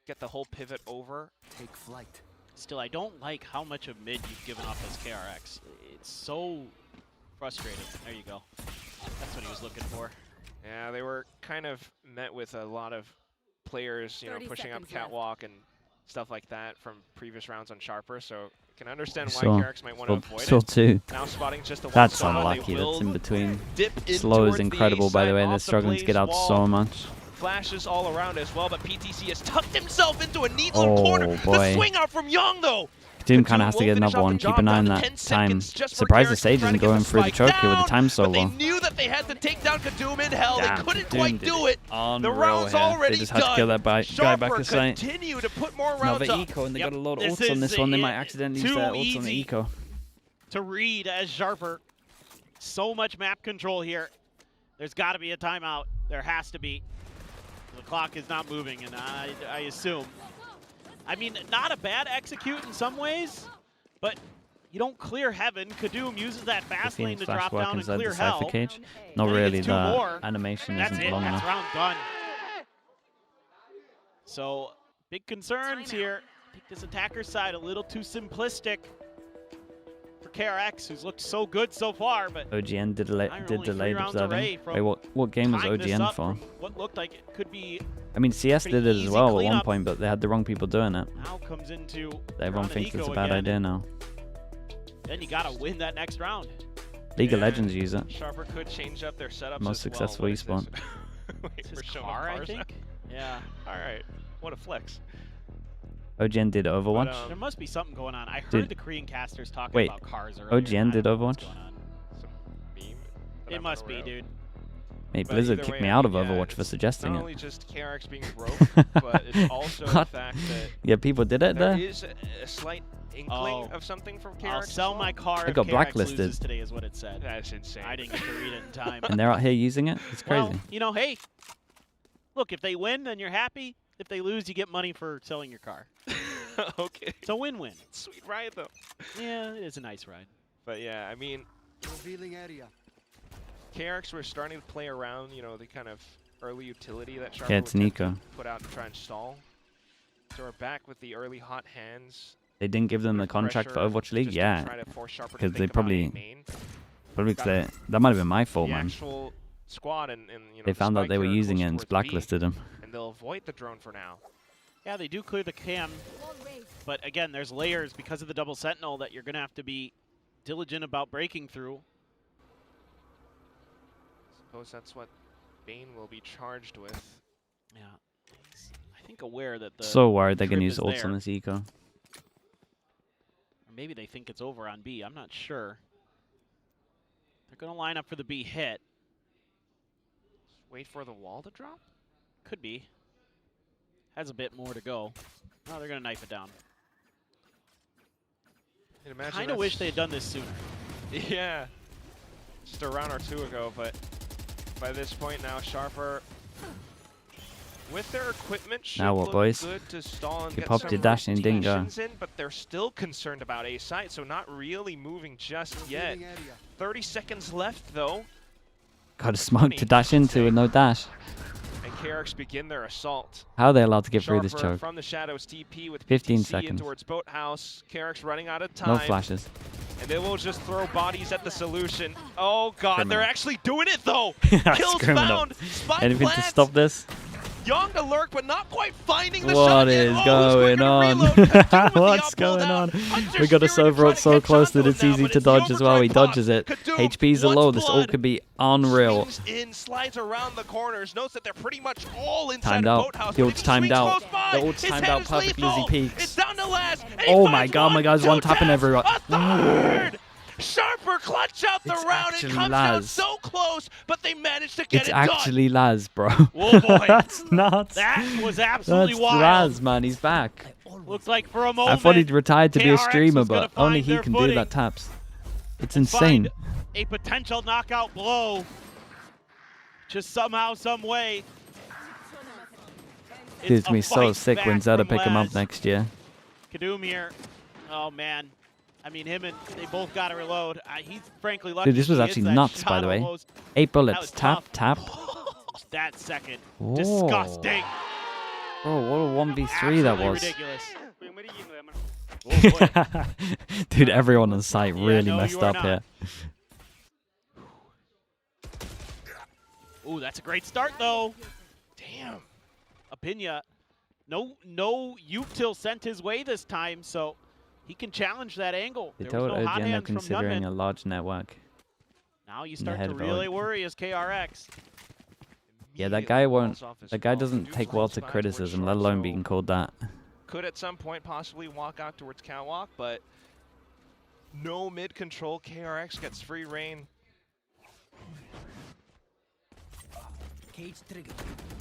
get the whole pivot over. Take flight. Still, I don't like how much of mid you've given up as KRX. It's so frustrating. There you go. That's what he was looking for. Yeah, they were kind of met with a lot of players, you know, 30 pushing up seconds left. catwalk and stuff like that from previous rounds on Sharper. So you can understand why Saw- KRX might want to avoid Saw it. 2. Now spotting just the That's one spot, unlucky. they will That's in between. dip in Slow is towards the incredible, by the side way. off They're the struggling to get out Blaze wall. so much. Flashes all around as well, but PTC has tucked himself into a neat Oh, little corner. boy. The swing out from Young, though. Doom kind Katoom of has to will get finish another off one. the Keep job an eye down on to that 10 time. seconds just for Surprised the KRX Sage trying isn't to get going the through the spike choke here with the down, time so but low. they knew that they had to take down Katoom in hell. Damn, they couldn't Katoom quite did do it. it. The Unreal round's here. already They just had done. to kill that guy back Sharper at site. continue to put more Another rounds up. eco, and they Yep, got a lot of this ults on this is one. They it. might accidentally use Too their ults on the easy. eco. To read as Sharper. So much map control here. There's got to be a timeout. There has to be. The clock is not moving, and I assume. I mean, not a bad execute in some ways, but you don't clear heaven. Katoom uses that fast lane to drop down and clear the Cypher hell. cage. Not I think really. it's 2 The more. animation That's isn't it. long That's enough. round done. So, big concerns Timeout. here. I think this attacker side a little too simplistic for KRX, who's looked so good so far, but OGN did only 3 delayed rounds observing. away from Wait, what game was tying this OGN up for? from what looked like it could be. I mean, CS pretty did it as easy well at one cleanup. point, but they had the wrong people doing it. Now comes into Everyone round thinks eco it's a bad again, idea and now. then you gotta win that next round. League of Yeah. Legends use it. Sharper could change up their setups Most as successful well. What is this? esport. Wait, It's we're his showing car, I cars now. think. Yeah. All right, what a flex. OGN did Overwatch. But, There must be something going on. I heard Dude. the Korean casters talking Wait, about cars earlier. OGN I did don't know what's Overwatch? going on. Some meme that It I'm must be, unaware of. dude. Mate, But Blizzard either kicked way, me I out of mean, yeah, Overwatch for it's suggesting not it. only just KRX being broke, but it's also the What? fact that Yeah, people did it there there. is a slight inkling Oh. of something from KRX. I'll as sell well. my car It if got KRX blacklisted. loses today is what it said. That's insane. I didn't get to read it in time. And they're out here using it. It's crazy. Well, you know, hey, look, if they win, then you're happy. If they lose, you get money for selling your car. Okay. It's a win-win. Sweet ride though. Yeah, it is a nice ride. But yeah, I mean, Revealing area. KRX were starting to play around, you know, the kind of early utility that Sharper Yeah, it's would tend Nico. to put out and try and stall. So we're back with the early hot hands. They didn't give them the With contract for pressure, Overwatch League? just to Yeah. try to force Sharper to Because they think about probably, a main. because that might have been my fault, The man. actual squad and you know, They the found out spike they were here using close it and towards B, blacklisted them. and they'll avoid the drone for now. Yeah, they do clear the cam, but again, there's layers because of the double sentinel that you're going to have to be diligent about breaking through. Suppose that's what Bane will be charged with. Yeah, he's, I think, aware that the So worried they're going to trip use is ults on there. this eco. Or maybe they think it's over on B. I'm not sure. They're going to line up for the B hit. Wait for the wall to drop? Could be. Has a bit more to go. Oh, they're going to knife it down. And imagine Kind of that's- wish they had done this sooner. Yeah. Just a round or two ago, but by this point now, Sharper, with their equipment, should Now what, look boys? good to stall and You get popped some your dash and didn't go. rotations in, but they're still concerned about A site, so not really moving just yet. Revealing area. 30 seconds left, though, Got a smoke to dash into with no dash. and KRX begin their assault. How are they allowed to get through this Sharper choke? from the shadows, TP with 15 PTC in seconds. towards Boathouse. KRX running out of time. No flashes. And they will just throw bodies at the solution. Oh god, Criminal. they're actually doing it though! That's Kills criminal. found! Spike Anything to plants! stop this? Young to lurk, but not quite finding the what shot. is yet. going on? What's going on? We got a Silver so close that it's easy to dodge as well. He dodges it. HPs are low. This ult could be unreal. In, slides around the corners. Notes that they're pretty much all inside Timed the out. boathouse. The ult's timed out. The ult's timed out perfectly as he peeks. It's down to Laz. Oh my god, my guy's one tapping everyone. A third! Sharper clutch out the It's round. It comes down Laz. so close, but they managed to get It's it actually Laz, bro. Oh boy. That's nuts. That was absolutely That's wild. Laz, man. He's back. Looks like for a moment. I thought he'd retired to be a KRX streamer, was gonna but only find he their can do footing. that taps. It's Find insane. a potential knockout blow. Just somehow, some way. Dude, it's gonna be so sick when Zeta pick him up next year. KIWOOM here. Oh man. I mean, him and they both got to reload. He's frankly lucky. Dude, this was he actually hits that nuts, by shot the way. almost. 8 That bullets. was Tap, tough. tap. That second. Whoa. Disgusting. Bro, what a 1v3 that Absolutely was. ridiculous. Oh, boy. Dude, everyone on site Yeah, really no, messed you are up not. here. Ooh, that's a great start, though. Damn. Apinya. No Util sent his way this time, so he can challenge that angle. They There was told no hot Ogenda hands from considering Yunmin. a large network. Now you the start head to of really Og. worry as KRX. Yeah, that guy won't. That guy doesn't take well to criticism, let alone being called that. Could at some point possibly walk out towards catwalk, but no mid control. KRX gets free reign. Cage trigger.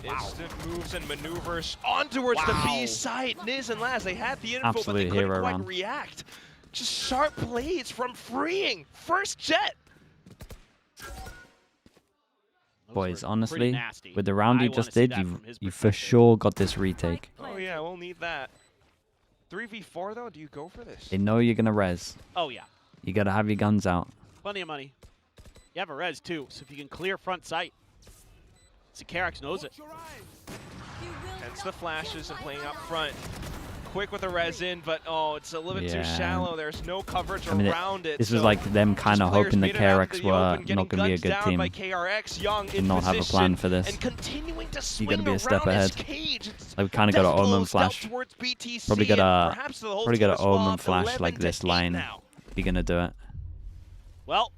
Instant moves and maneuvers on towards the B side. Niz and Laz, they had the info, Absolute but they couldn't hero quite run. react. Just sharp plays from freeing. First jet. Those Boys, were pretty honestly, nasty. with the round I you wanna just see did, that from his you for perspective. sure got this retake. Oh yeah, we'll need that. 3v4 though, do you go for this? They know you're gonna res. Oh, yeah. You gotta have your guns out. Plenty of money. You have a res, too, so if you can clear front sight. See, KRX knows it. Hence the flashes and playing up front. Quick with the res in, but oh, it's a little bit too shallow. There's no coverage I mean, around it. This was so like them kind of just players hoping that made it out KRX into the were open, getting not gonna be a guns good down team. by KRX, Young And not have a plan for this. and continuing to swing gotta be a step around his ahead. cage. It's Like we kind of got an death omen blows flash. dealt towards BTC Probably got and a perhaps to the whole probably team got as an well. omen flash 11 like to this 8 line. now. If you're gonna do it. Well,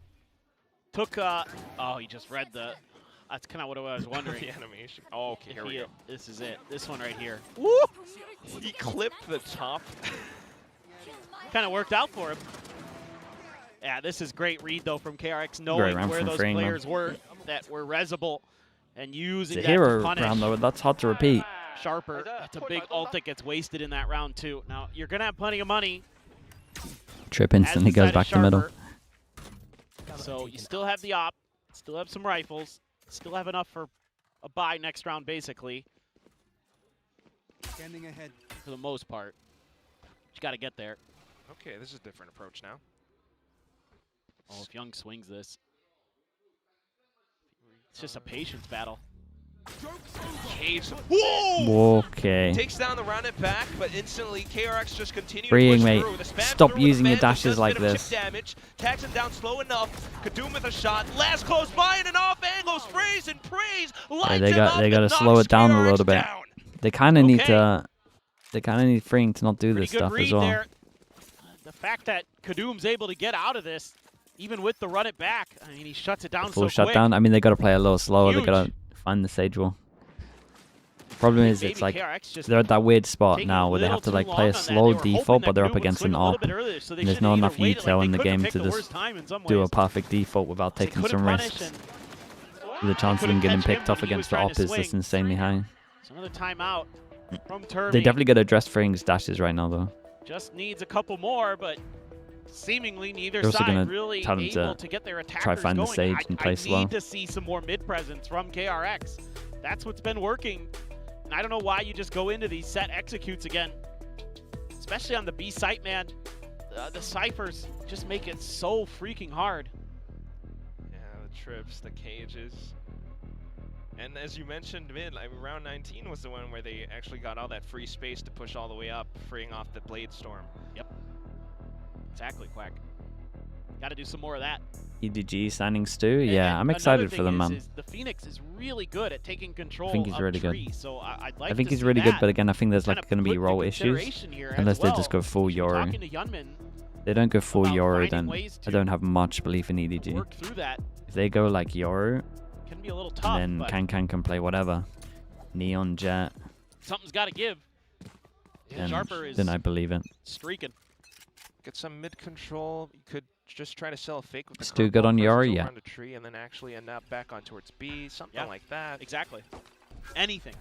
took, oh, he just read the, that's kind of what I was wondering. The animation. Oh, okay, here we go. This is it. This one right here. Woo! He clipped the top. Kind of worked out for him. Yeah, this is great read, though, from KRX, Great knowing round where from those Freeing, man. players were that were resable and using It's a that hero to punish. round though. That's hard to repeat. Sharper. That's a big ult that gets wasted in that round, too. Now, you're going to have plenty of money. Trip instantly goes back to middle. So you still have the op, still have some rifles, still have enough for a buy next round, basically, Scanning ahead. for the most part. You got to get there. Okay, this is a different approach now. Oh, if Young swings this. It's just a patience battle. Cage. Whoa! Okay. Takes down the round and back, but instantly KRX just continues Freeing, to push mate. through. The spam Stop through with using the your man, dashes does a like bit of this. chip damage. Tags him down slow enough. KIWOOM with a shot. Last close by and an off angle. Sprays and prays. They got to slow it down a little bit. Down. They kind of need to. They kind of need Freeing to not do Pretty this good stuff read as well. there. The fact that KIWOOM's able to get out of this, even with the run it back, I mean, he shuts it down Full so quick. shutdown. I mean, they got to play a little slower. Huge. They got to find the sage wall. Problem is, Maybe it's like KRX just they're at that weird spot taking now where they little have to too like long play a on that. slow They were hoping default, that but they're up KIWOOM would against swing an a little op. bit earlier, so they And there's shouldn't not have enough either waited. util Like, in they the could've game picked to the just worst time in some do a ways. perfect default without They taking could've some punished risks. and The chance of them could've getting catch him picked off when he was against the trying op to is just swing. insanely high. It's another timeout from Turvey. They definitely got to address Freeing's dashes right now, though. Just needs a couple more, but seemingly neither They're also side gonna really tell them able to to get their attackers try find the going. sage and play I slow. need to see some more mid presence from KRX. That's what's been working. And I don't know why you just go into these set executes again. Especially on the B site, man. The ciphers just make it so freaking hard. Yeah, the trips, the cages. And as you mentioned, round 19 was the one where they actually got all that free space to push all the way up, freeing off the Blade Storm. Yep. Exactly, Quack. Got to do some more of that. EDG signing Stu. Yeah, I'm excited for them, man. The Phoenix is really good at taking control. I think he's really good. So I'd like I think to he's see really that. good, but again, I think there's like going to be role issues unless they just go full Yoru. If they don't go full Yoru, then I don't have much belief in EDG. Work through that. If they go like Yoru, can be a little tough, then Can play whatever. Neon Jet. Something's got to give. Yeah, Sharper is then I believe it. Streaking. Get some mid control. You could just try to sell a fake with the Stu good on Yoru, yeah. around a tree and then actually end up back on towards B, something like that. Exactly. Anything.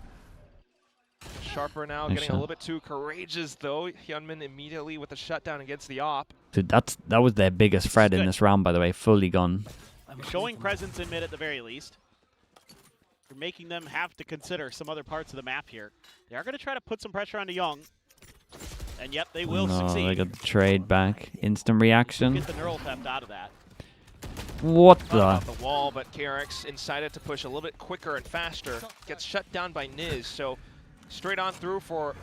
Sharper now getting a little bit too courageous though. Hyunmin immediately with a shutdown against the op. Dude, that was their biggest threat in this round, by the way. Fully gone. Showing presence in mid at the very least. You're making them have to consider some other parts of the map here. They are going to try to put some pressure onto Young. And yep, they will succeed. They got the trade back. Instant reaction. Get the neural theft out of that. What the? Off the wall, but KRX decided to push a little bit quicker and faster. Gets shut down by Niz, so straight on through for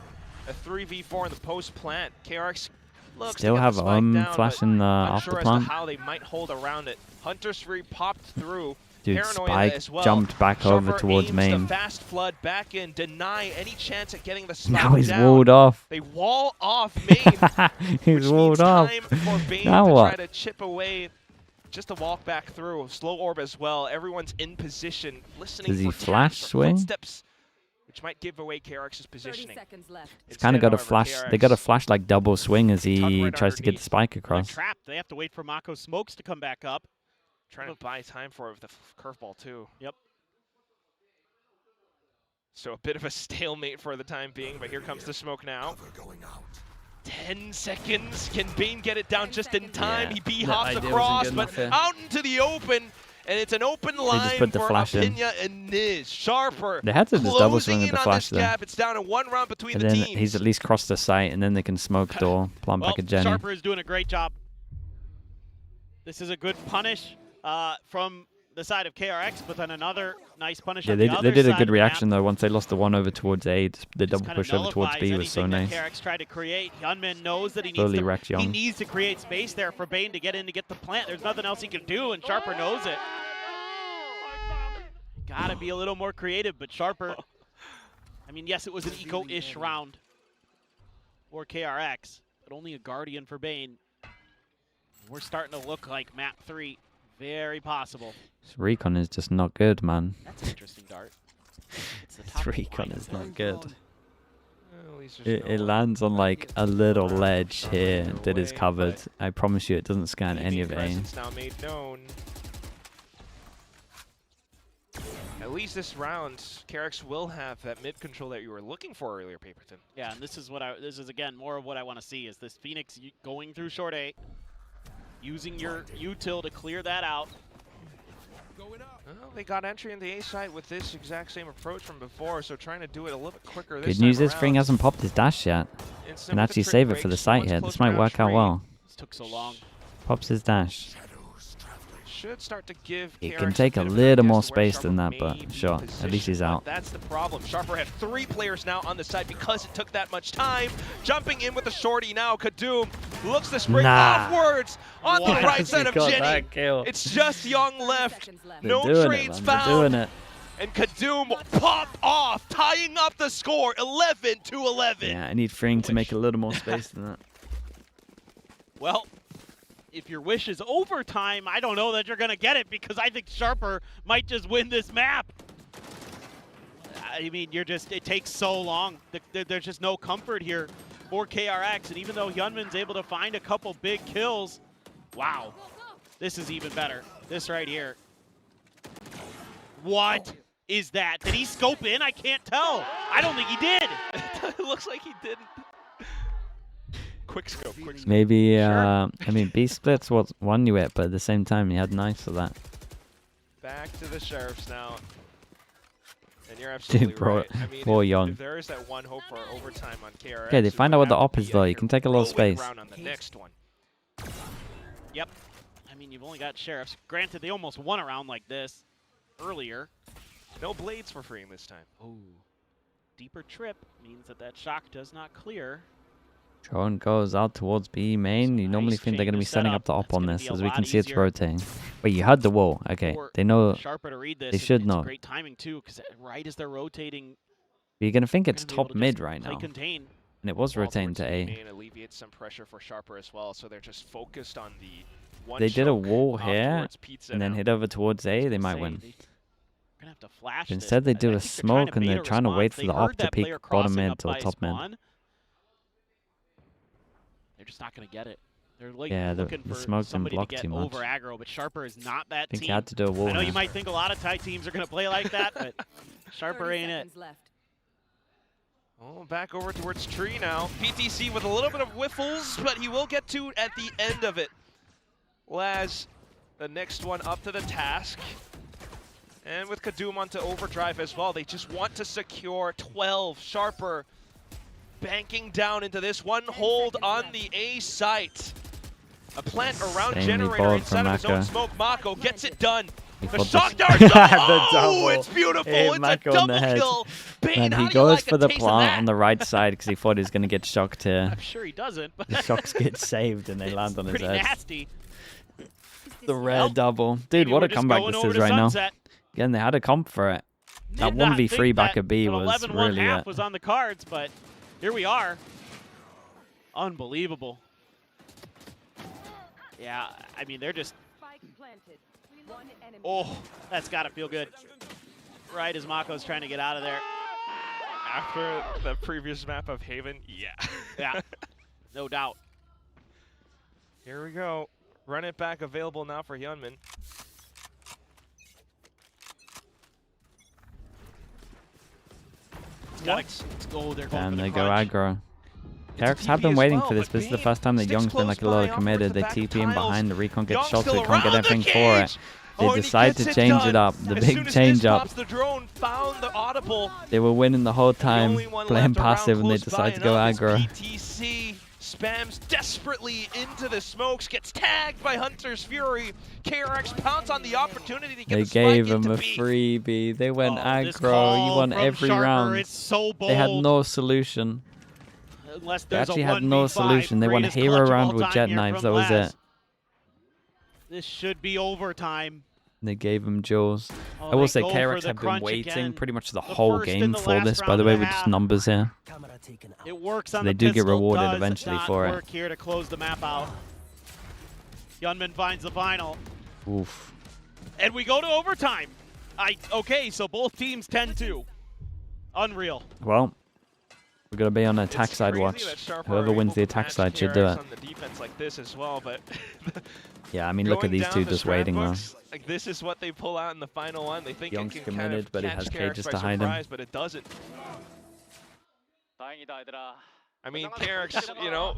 a 3v4 in the post plant. KRX looks still have flashing off the plant. As to how they might hold around it. Hunter's Free popped through. Dude, Paranoia Spike as well. jumped back Sharper over towards aims main. The fast flood back in, deny any chance at getting the spike Now he's down. walled off. They wall off main. He's walled off. Time for Bane now to what? try to chip away. Just to walk back through. Slow orb as well. Everyone's in position, listening Does he for flash swing? Footsteps, which might give away KRX's positioning. It's kind of got a flash. They got a flash like double swing as he tries to get the spike across. Trapped. They have to wait for Mako's smokes to come back up. Trying to buy time for it with the curveball too. Yep. So a bit of a stalemate for the time being, but here comes the smoke now. 10 seconds. Can Bane get it down just in time? Yeah. He hops across, but out into the open. And it's an open line put the for flash in. Apinya and Niz. Sharper. They had to just double swing with the flash there. Gap. It's down to 1 round between And the then teams. he's at least crossed the site, and then they can smoke door, plant back a Jenny. Sharper is doing a great job. This is a good punish from the side of KRX, but then another nice punish on the other they did a side good of the reaction map. though. Once they lost the one over towards A, the double Kinda push over towards B was so nice. KRX tried to create. Hyunmin knows that he Fully wrecked Young. needs to create space there for Bane to get in to get the plant. There's nothing else he can do, and Sharper knows it. Gotta be a little more creative, but Sharper, I mean, yes, it was an eco-ish round for KRX, but only a Guardian for Bane. We're starting to look like map 3. Very possible. This recon is just not good, man. That's an interesting dart. It's the This top recon line. is not good. Well, It lands on like a little ledge here that is covered. I promise you it doesn't scan any of A. Now made known. At least this round, KRX will have that mid control that you were looking for earlier, Paperton. Yeah, and this is again more of what I want to see is this Phoenix going through short A, using your util to clear that out. Well, they got entry in the A side with this exact same approach from before, so trying to do it a little bit quicker this Good news time is Fring around. hasn't popped his dash yet. Instant Can with actually the save trick it for the breaks, site once here. close This might round work out tree. well. This took so long. Pops his dash. Should start to give It KRX can take a bit of little idea more as to where space than Sharper that, but may be sure, at least he's positioned, out. but that's the problem. Sharper had 3 players now on the side because it took that much time. Jumping in with the shorty now, KIWOOM looks to spring offwards on the right side of Jenny. It's just Young left. No trades found. And KIWOOM pop off, tying up the score, 11-11. Yeah, I need Fring to make a little more space than that. Well, if your wish is overtime, I don't know that you're going to get it because I think Sharper might just win this map. I mean, it takes so long. There's just no comfort here for KRX. And even though Hyunmin's able to find a couple big kills, wow, this is even better. This right here. What is that? Did he scope in? I can't tell. I don't think he did. It looks like he didn't. Quick scope. Maybe, I mean, B splits won you it, but at the same time, he had knives for that. Back to the Sheriffs now. And you're absolutely Dude, bro, right. I mean, poor if Young. there is that one hope for overtime on KRX. Okay, they find out what the op is, though. You can take a little space. On the next one. Yep. I mean, you've only got Sheriffs. Granted, they almost won a round like this earlier. No blades for freeing this time. Oh. Deeper trip means that shock does not clear. Drone goes out towards B main. You normally think they're going to be setting up the op on this. As we can see, it's rotating. Wait, you had the wall. Okay, they know. Sharper to read this. They should know. Great timing too, because right as they're rotating, you're going to think it's top mid right now. Contain. And it was rotating to A. And alleviates some pressure for Sharper as well, so they're just focused on the one. They did a wall here and then hit over towards A. They might win. Gonna have to flash instead, they do a smoke and they're trying to wait for the op to peek bottom mid or top mid. They're just not gonna get it. They're like the smoke didn't block too much. Over aggro, but Sharper is not that I think team. you had to do a wall. I know you might think a lot of Thai teams are gonna play like that, but Sharper ain't it. Oh, back over towards Tree now. PTC with a little bit of whiffles, but he will get to at the end of it. Laz, the next one up to the task. And with KIWOOM onto overdrive as well. They just want to secure 12. Sharper banking down into this one hold on the A site. A plant around generator inside of his own smoke. Mako gets it done. The shock dart! Oh, it's beautiful! It's a double kill! And he goes for the plant on the right side because he thought he was going to get shocked here. I'm sure he doesn't. But the shocks get saved and they land on his head. Pretty nasty. The rare double. Dude, what a comeback this is right now. Again, they had a comp for it. That 1v3 back at B was really it. Was on the cards, but here we are. Unbelievable. Yeah, I mean, they're just... Oh, that's got to feel good. Right as Mako's trying to get out of there. After the previous map of Haven, yeah. Yeah, no doubt. Here we go. Run it back available now for Hyunmin. Let's go. They're going and they go aggro. KRX have been waiting for this. This is the first time that Young's been like a little committed. They TP in behind. The recon gets shot, so they can't get anything for it. They decide to change it up. The big change up. They were winning the whole time, playing passive, and they decide to go aggro. PTC spams desperately into the smokes, gets tagged by Hunter's Fury. KRX pounds on the opportunity to get They gave him a freebie. They went aggro. You won every round. It's so bold. They had no solution. They actually had no solution. They won a hero round with jet knives. That was it. This should be overtime. They gave him Jules. I will say KRX have been waiting pretty much the whole game for this, by the way, with just numbers here. It works on they do get rewarded eventually for it. Here to close the map out. Hyunmin finds the final. Oof. And we go to overtime. Okay, so both teams 10-2. Unreal. Well, we're going to be on the attack side watch. Whoever wins the attack side should do it. On the defense like this as well, but yeah, I mean, look at these two just waiting now. Like this is what they pull out in the final one. They think Young's it can committed, kind of but he has catch cages KRX to hide him. But it doesn't. I mean, KRX, you know,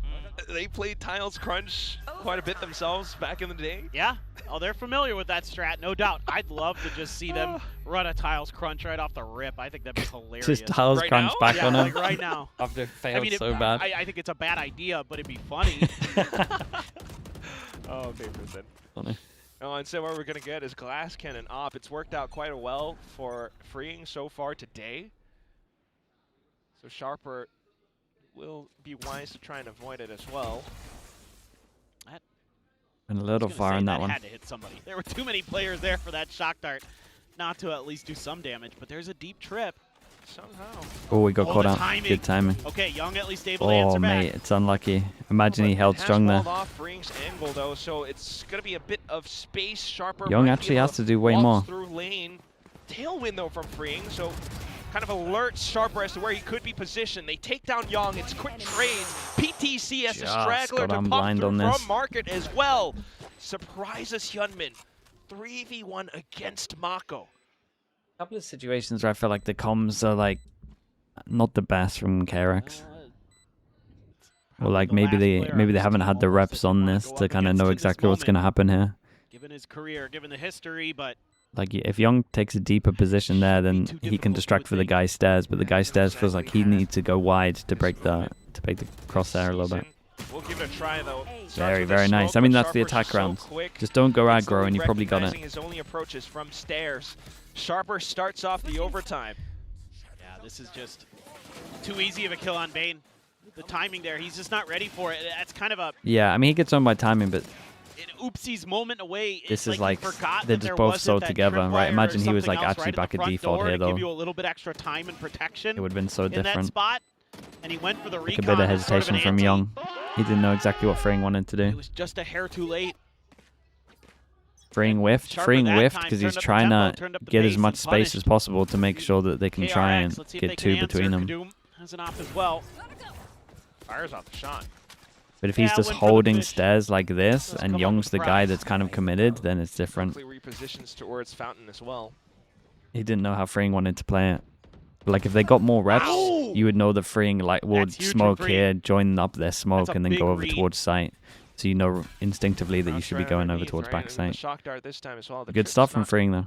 they played Tiles Crunch quite a bit themselves back in the day. Yeah, oh, they're familiar with that strat, no doubt. I'd love to just see them run a Tiles Crunch right off the rip. I think that'd be hilarious. Just Tiles Crunch back on him? Like right now. After it failed so bad. I think it's a bad idea, but it'd be funny. Oh, okay, percent. Funny. Oh, and so what we're going to get is Glass Cannon op. It's worked out quite well for Freeing so far today. So Sharper will be wise to try and avoid it as well. And a little far on that one. Had to hit somebody. There were too many players there for that shock dart not to at least do some damage, but there's a deep trip. Somehow. Oh, we got caught out. Good timing. Okay, Young at least able to answer back. Oh, mate, it's unlucky. Imagine he held strong there. Off Freeing's angle, though, so it's going to be a bit of space. Sharper Young actually has to do way more. Through lane. Tailwind, though, from Freeing, so kind of alerts Sharper as to where he could be positioned. They take down Young. It's quick trades. PTC as a straggler to pop through from market as well. Surprises Hyunmin. 3v1 against Mako. A couple of situations where I feel like the comms are like not the best from KRX. Or like maybe they haven't had the reps on this to kind of know exactly what's going to happen here. Given his career, given the history, but like if Young takes a deeper position there, then he can distract for the guy's stairs. But the guy's stairs feels like he needs to go wide to break the crosshair a little bit. We'll give it a try though. Very, very nice. I mean, that's the attack round. Just don't go aggro and you probably got it. His only approach is from stairs. Sharper starts off the overtime. Yeah, this is just too easy of a kill on Bane. the timing there. He's just not ready for it. That's kind of a yeah. I mean, he gets on by timing, but an oopsies moment away. this is like they're just both so together, right? Imagine he was like actually back at default here, though. Give you a little bit extra time and protection. It would have been so in that different. spot, and he went for the recon. Like a bit of hesitation from Young. He didn't know exactly what Freeing wanted to do. It was just a hair too late. Freeing whiffed because he's trying to get as much space as possible to make sure that they can try and get two between them. Has an off as well. Fires off the shot. But if he's just holding stairs like this, and Young's the guy that's kind of committed, then it's different. Repositions towards Fountain as well. He didn't know how Freeing wanted to play it. But like if they got more reps, you would know that Freeing like would smoke here, join up their smoke, and then go over towards site. So you know instinctively that you should be going over towards back site. Shock dart this time as well. Good stuff from Freeing though.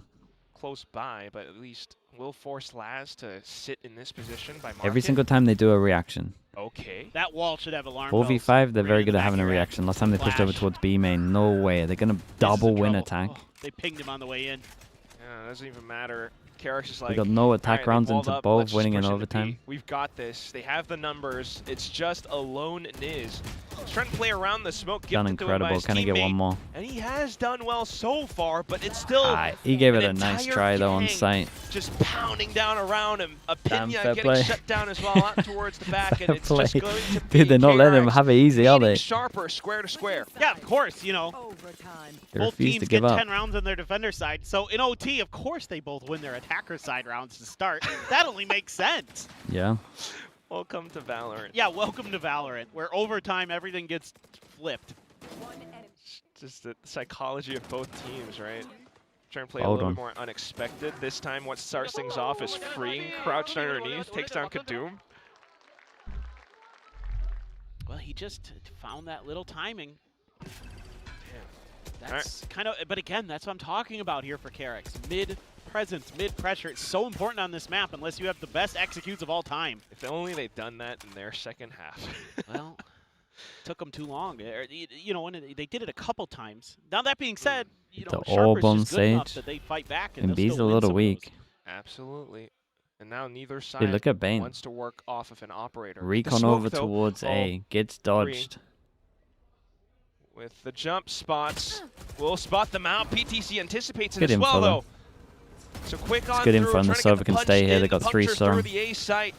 Close by, but at least will force Laz to sit in this position by market. Every single time they do a reaction. Okay. That wall should have alarm 4v5, they're very good at having a reaction. Last time they pushed over towards B main, no way. They're going to double win attack. Oh, they pinged him on the way in. Yeah, it doesn't even matter. KRX is like, they got no attack rounds into both, winning in overtime. We've got this. They have the numbers. It's just a lone Niz. He's trying to play around the smoke. Done incredible. Can he get one more? And he has done well so far, but it's still he gave it a nice try though on site. Just pounding down around him. Apinya getting play. shut down as well out towards the back, and it's just going to be Dude, they're not letting him have it easy, are they? Sharper square to square. Yeah, of course, you know. Both teams get 10 rounds on their defender side. So in OT, of course, they both win their attacker side rounds to start. That only makes sense. Yeah. Welcome to Valorant. Yeah, welcome to Valorant, where overtime everything gets flipped. Just the psychology of both teams, right? Trying to play a little bit more unexpected. This time what starts things off is Freeing, crouched underneath, takes down KIWOOM. Well, he just found that little timing. That's kind of, but again, that's what I'm talking about here for KRX. Mid-presence, mid-pressure. It's so important on this map unless you have the best executes of all time. If only they'd done that in their second half. Well, took them too long. You know, they did it a couple times. Now that being said, you know, Sharper's just good enough that they fight back and B's a little weak. Absolutely. And now neither side look at Bane. wants to work off of an operator. Recon over towards A. Gets dodged. With the jump spots, we'll spot them out. PTC anticipates it as well, though. So quick on good info on the server can stay here. They got 3 storm. The A site.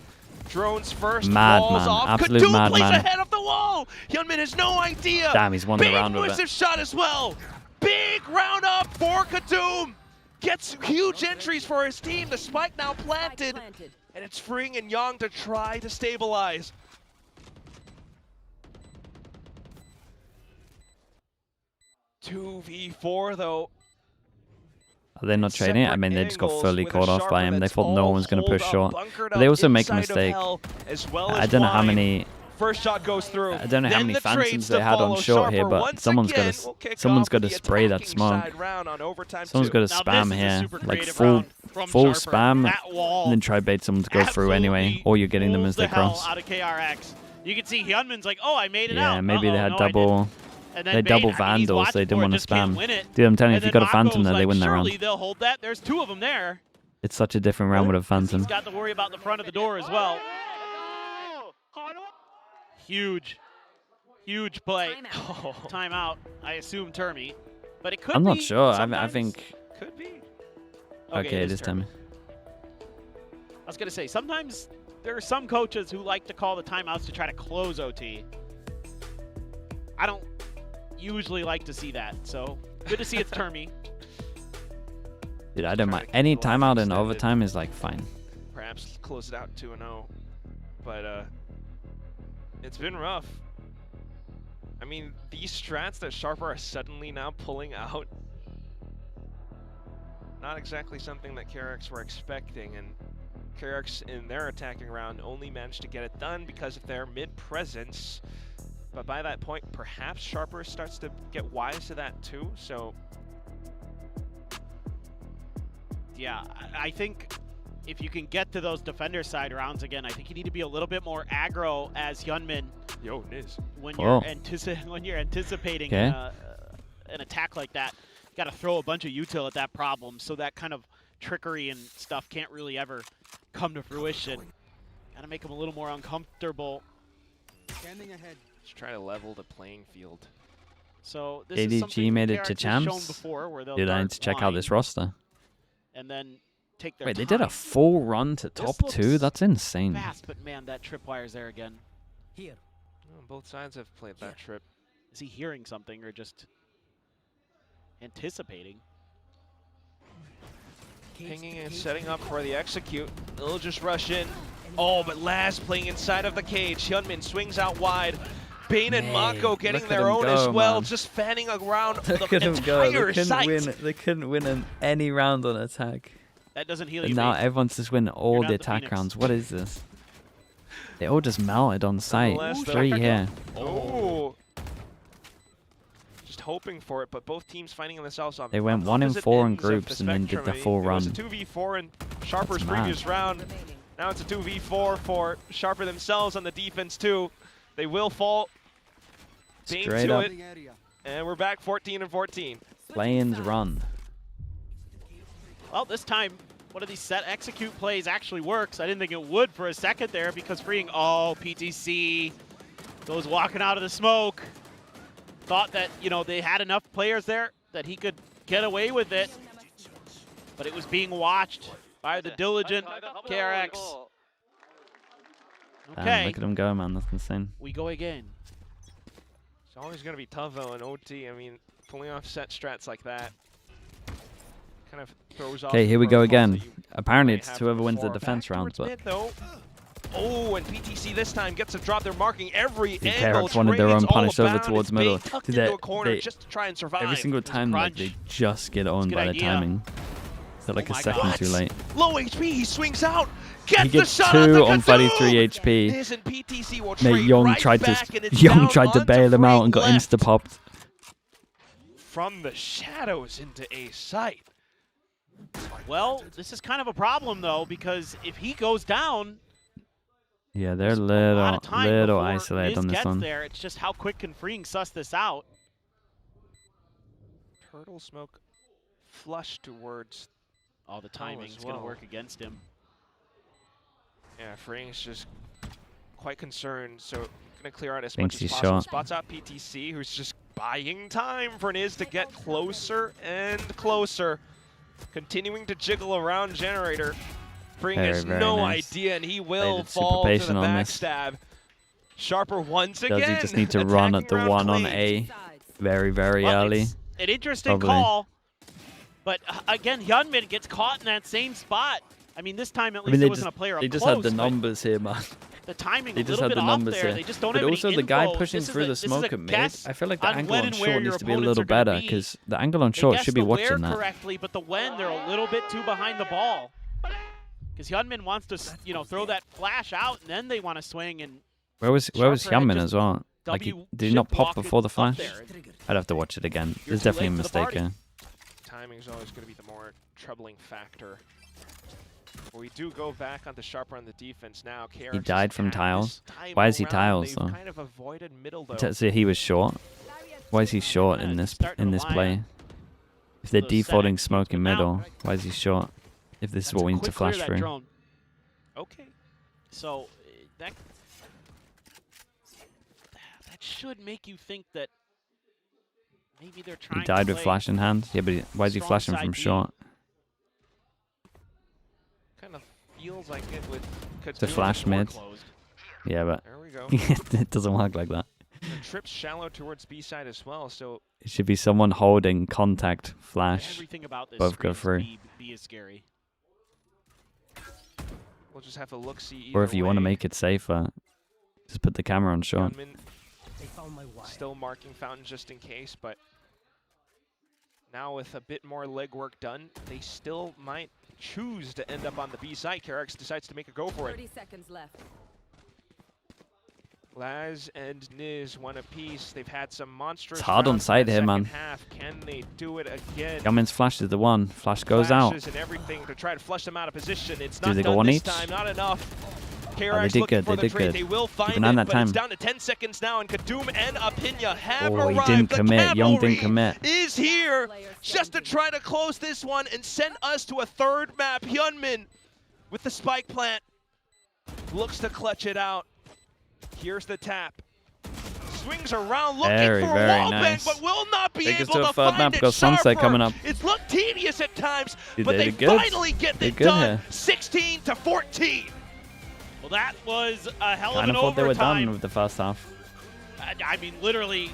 Drones first. Madman, absolute madman. Ahead of the wall. Hyunmin has no idea. Damn, he's won the round with it. Big shot as well. Big round up for KIWOOM. Gets huge entries for his team. The spike now planted, and it's Freeing and Young to try to stabilize. $2v4 though. Are they not trading it? I mean, they just got fully caught off by him. They thought no one's going to push short. But they also make a mistake. I don't know how many. First shot goes through. I don't know how many phantoms they had on short here, but someo's got to spray that smoke. Someone's got to spam here, like full spam, and then try bait someone to go through anyway, or you're getting them as they cross. Out of KRX. You can see Hyunmin's like, oh, I made it out. Yeah, maybe they had double. They double vandals. They didn't want to spam. Dude, I'm telling you, if you got a phantom there, they win that round. They'll hold that. There's 2 of them there. It's such a different round with a phantom. He's got to worry about the front of the door as well. Huge play. Timeout. I assume Termi, but it could be. I'm not sure. I think. Could be. Okay, it is Termi. I was gonna say sometimes there are some coaches who like to call the timeouts to try to close OT. I don't usually like to see that, so good to see it's Termi. Dude, I don't mind. Any timeout in overtime is like fine. Perhaps close it out 2-0, but it's been rough. I mean, these strats that Sharper are suddenly now pulling out, not exactly something that KRX were expecting, and KRX in their attacking round only managed to get it done because of their mid-presence. But by that point, perhaps Sharper starts to get wise to that too, so. Yeah, I think if you can get to those defender side rounds again, I think you need to be a little bit more aggro as Hyunmin. Yo, Niz. When you're anticipating an attack like that, you got to throw a bunch of util at that problem, so that kind of trickery and stuff can't really ever come to fruition. Got to make them a little more uncomfortable. Scanning ahead. Just try to level the playing field. So this is ADG something made it KRX to has shown champs. before, where they'll Dude, I dart need to check out blind this roster. and then take their Wait, time. they did a full run to top looks 2? That's insane. Fast, but man, that tripwire's there again. Here. Well, both sides have played that trip. Is he hearing something or just anticipating? Pinging and setting up for the execute. They'll just rush in. Oh, but Laz playing inside of the cage. Hyunmin swings out wide. Bane and Mako getting their own as well, just fanning around the entire site. They couldn't win any round on attack. That doesn't heal And you. now mate. everyone's just winning all not the the attack Phoenix. rounds. What is this? They all just melted on site. last 3 here. Oh. Just hoping for it, but both teams fighting themselves on They went on 1 in opposite 4 in ends of groups and then did spectrum. the full It was a run. 2v4 in Sharper's That's mad. previous round. Now it's a 2v4 for Sharper themselves on the defense too. They will fall. Bane Straight to up. it, and we're back 14 and 14. Playins run. Well, this time, one of these set execute plays actually works. I didn't think it would for a second there because freeing, PTC goes walking out of the smoke. Thought that, they had enough players there that he could get away with it. But it was being watched by the diligent KRX. Damn, Okay, look at them go, man. That's insane. we go again. It's always going to be tough though in OT. I mean, pulling off set strats like that kind of throws off. Okay, here we the go protocols again. that you Apparently, might it's have whoever wins the before. defense Back round. towards But mid, though. Oh, and PTC this time gets a drop. They're marking every the angle. KRX wanted their own Train's all punish over abound. towards It's middle. being tucked Dude, into a corner they- just to try and survive. every single time, like, they just get owned good by the idea. timing. They're like Oh a my second God. too late. Low HP, he swings out. Gets He the gets shot 2 on on 33 Kadoom! HP. This and PTC will Mate, trade Young right tried back, and to it's Young down tried to onto bail him out and got Freak insta popped. from the shadows into a site. Well, this is kind of a problem, though, because if he goes down, Yeah, they're there's a lot little of time before isolated Niz on this gets one. there. It's just how quick can Freeing suss this out? Turtle smoke flush towards. Oh, the timing's as going to well. work against him. Yeah, Freeing's just quite concerned, so gonna clear out as Thinks much as he's possible. shot. Spots out PTC, who's just buying time for Niz to get closer and closer. Continuing to jiggle around Generator. Freeing has Very no nice. idea, and he will Played it super fall to the patient on this. backstab. Sharper once Does again. he just need to run at the attacking one round on clean. A very, very Well, early? it's an interesting Probably. call, but again, Hyunmin gets caught in that same spot. I mean, this time at I least mean, there they wasn't just, a player up they just close, had the but numbers here, man. the timing They a just little had bit the off numbers there. here. They just don't But have also any the guy info. pushing This is through a- the this is smoke a at mid, guess I feel like the on angle when on and where short your needs to be a opponents little are gonna better, be. because the angle on They short guessed should be the where watching that. correctly, but the when they're a little bit too behind the ball. Because Hyunmin wants to, throw that flash out, and then they want to swing and Where was Sharper had Hyunmin just as well? Like, W did he not chip pop walk it before the up flash? there. I'd have to watch it again. You're There's too definitely a late for the mistake party. here. Timing is always going to be the more troubling factor. But we do go back on the Sharper on the defense now. KRX He died has from had tiles? this time Why is he around. tiles, They've though? kind of avoided middle though. So he was short. Why is he short Yeah, in he's this starting to play? line If they're those defaulting settings, smoke in but now- middle, why is he short? If this is That's what a we need to quick clear flash that through. drone. Okay. So that should make you think that maybe they're trying He died to with play flash in hand. Yeah, but why is he strong flashing side from B. short? Kind of feels like it with The Kadoom. flash door mid. closed. Yeah, but There we go. it doesn't work like that. The trip's shallow towards B side as well, so It should be someone holding contact, flash. Everything about this both go screams through. B is scary. we'll just have to look see. Or if you want to make it safer, just put the camera on short. They found my wire. Still marking fountain just in case, but now with a bit more legwork done, they still might choose to end up on the B side. KRX decides to make a go for it. 30 seconds left. Laz and Niz one apiece. They've had some monstrous. It's hard on rounds in side the here, second man. Half. Can they do it again? Yamin's flash is the one. Flash goes out. Flashes and everything to try to flush them out of position. It's Do not they go done one this each? time. Not enough. they KRX did looking good, for they the did trade. good. They will find an eye it, that but it's time. down to 10 seconds now, and Kadoom and Apinya have Oh, he arrived. didn't The commit. Young didn't cavalry commit. is here Player just to standing. try to close this one and send us to a third map. Hyunmin with the spike plant looks to clutch it out. Here's the tap. Swings around looking Very, for a very wall nice. bang, but will not be Take us able to a to third find map it. because Sunset Sharper. coming up. It's looked tedious at times, Dude, but they they did good. finally get They it good done. here. 16 to 14. Well, that was a hell of Kind an of thought they were done overtime. with the first half. I mean, literally